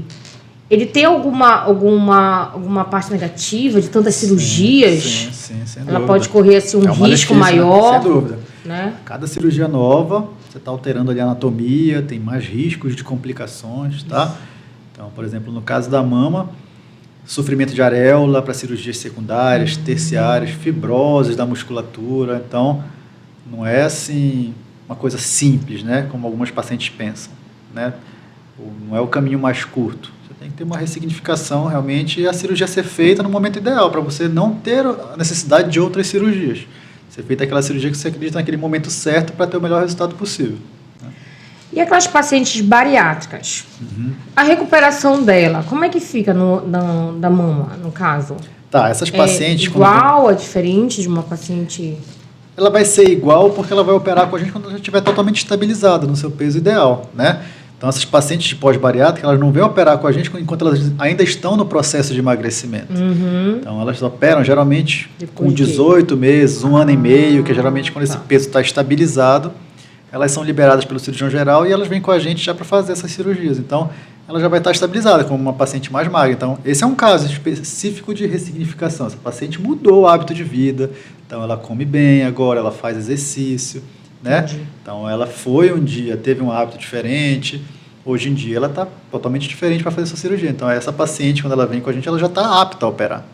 S1: ele tem alguma parte negativa de tantas cirurgias?
S2: Sim, sem
S1: Ela
S2: dúvida.
S1: pode correr assim, um risco
S2: malefício,
S1: maior?
S2: Sem dúvida.
S1: Né?
S2: Cada cirurgia nova, você está alterando ali a anatomia, tem mais riscos de complicações, tá? Então, por exemplo, no caso da mama, sofrimento de areola para cirurgias secundárias, terciárias, fibroses da musculatura. Então, não é assim uma coisa simples, né? Como algumas pacientes pensam, né? Não é o caminho mais curto. Você tem que ter uma ressignificação realmente e a cirurgia ser feita no momento ideal, para você não ter a necessidade de outras cirurgias. Ser feita aquela cirurgia que você acredita naquele momento certo para ter o melhor resultado possível.
S1: E aquelas pacientes bariátricas? A recuperação dela, como é que fica da mama, no caso?
S2: Tá, essas pacientes...
S1: É igual, é diferente de uma paciente...
S2: Ela vai ser igual porque ela vai operar com a gente quando ela estiver totalmente estabilizada no seu peso ideal, né? Então, essas pacientes de pós-bariátrica, elas não vêm operar com a gente enquanto elas ainda estão no processo de emagrecimento. Então, elas operam geralmente
S1: Depois
S2: com 18 meses, 1 ano e meio, que é geralmente quando esse peso está estabilizado. Elas são liberadas pelo cirurgião geral e elas vêm com a gente já para fazer essas cirurgias. Então, ela já vai estar estabilizada como uma paciente mais magra. Então, esse é um caso específico de ressignificação. Essa paciente mudou o hábito de vida, então ela come bem agora, ela faz exercício, né?
S1: Entendi.
S2: Então, ela foi um dia, teve um hábito diferente, hoje em dia ela está totalmente diferente para fazer essa cirurgia. Então, essa paciente, quando ela vem com a gente, ela já está apta a operar,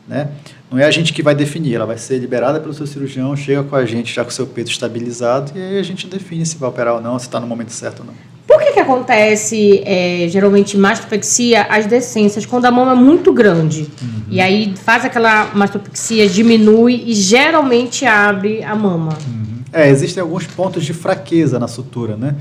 S2: né? Não é a gente que vai definir, ela vai ser liberada pelo seu cirurgião, chega com a gente já com o seu peso estabilizado e aí a gente define se vai operar ou não, se está no momento certo ou não.
S1: Por que acontece, geralmente, mastopexia, as decências, quando a mama é muito grande? E aí faz aquela mastopexia, diminui e geralmente abre a mama.
S2: Existem alguns pontos de fraqueza na sutura, né?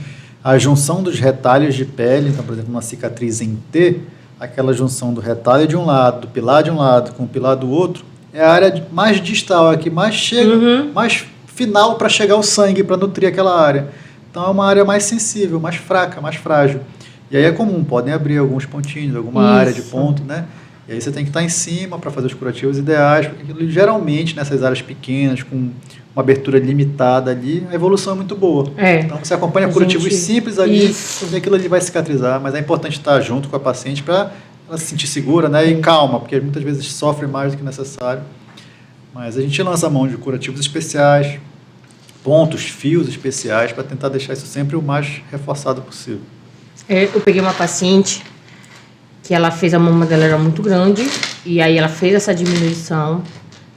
S2: A junção dos retalhos de pele, então, por exemplo, uma cicatriz em T, aquela junção do retalho de um lado, do pilar de um lado com o pilar do outro, é a área mais distal, a que mais chega, mais final para chegar o sangue, para nutrir aquela área. Então é uma área mais sensível, mais fraca, mais frágil. E aí é comum, podem abrir alguns pontinhos, alguma área de ponto, né? E aí você tem que estar em cima para fazer os curativos ideais, porque geralmente nessas áreas pequenas, com uma abertura limitada ali, a evolução é muito boa. Então você acompanha curativos simples ali, e aquilo ali vai cicatrizar, mas é importante estar junto com a paciente para ela se sentir segura, né? E calma, porque muitas vezes sofre mais do que necessário. Mas a gente lança a mão de curativos especiais, pontos, fios especiais, para tentar deixar isso sempre o mais reforçado possível.
S1: Eu peguei uma paciente que ela fez, a mama dela era muito grande, e aí ela fez essa diminuição.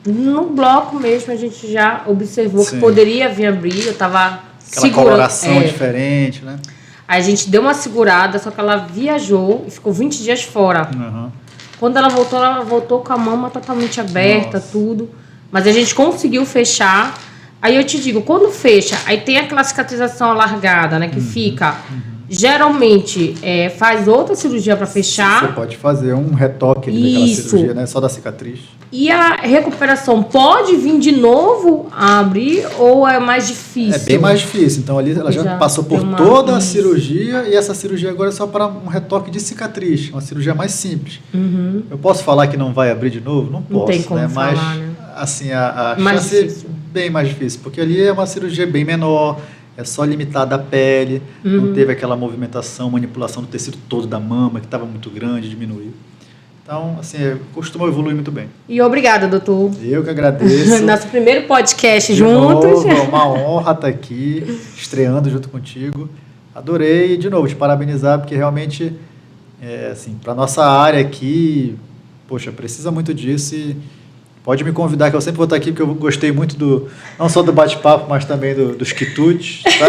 S1: No bloco mesmo, a gente já observou que poderia vir abrir, eu estava
S2: aquela coloração diferente, né?
S1: Aí a gente deu uma segurada, só que ela viajou e ficou 20 dias fora. Quando ela voltou com a mama totalmente aberta, tudo. Mas a gente conseguiu fechar. Aí eu te digo, quando fecha, aí tem aquela cicatrização alargada, né, que fica... Geralmente, faz outra cirurgia para fechar.
S2: Você pode fazer um retoque ali daquela cirurgia, né? Só da cicatriz.
S1: E a recuperação pode vir de novo a abrir ou é mais difícil?
S2: É bem mais difícil. Então, ali ela já passou por toda a cirurgia e essa cirurgia agora é só para um retoque de cicatriz. Uma cirurgia mais simples. Eu posso falar que não vai abrir de novo? Não posso.
S1: Não tem como
S2: falar,
S1: né?
S2: Assim, a
S1: mais
S2: chance
S1: difícil.
S2: é bem mais difícil. Porque ali é uma cirurgia bem menor. É só limitada a pele, não teve aquela movimentação, manipulação do tecido todo da mama, que estava muito grande, diminuiu. Então, assim, costuma evoluir muito bem.
S1: E obrigada, doutor.
S2: Eu que agradeço.
S1: Nosso primeiro podcast
S2: de
S1: juntos.
S2: Novo, é uma honra estar aqui, estreando junto contigo. Adorei, e de novo, te parabenizar, porque realmente, assim, para nossa área aqui, poxa, precisa muito disso e pode me convidar, que eu sempre vou estar aqui, porque eu gostei muito não só do bate-papo, mas também dos quitutes, tá?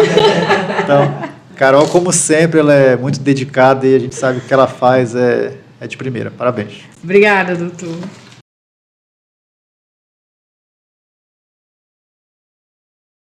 S2: Então, Carol, como sempre, ela é muito dedicada e a gente sabe que o que ela faz é de primeira. Parabéns.
S1: Obrigada, doutor.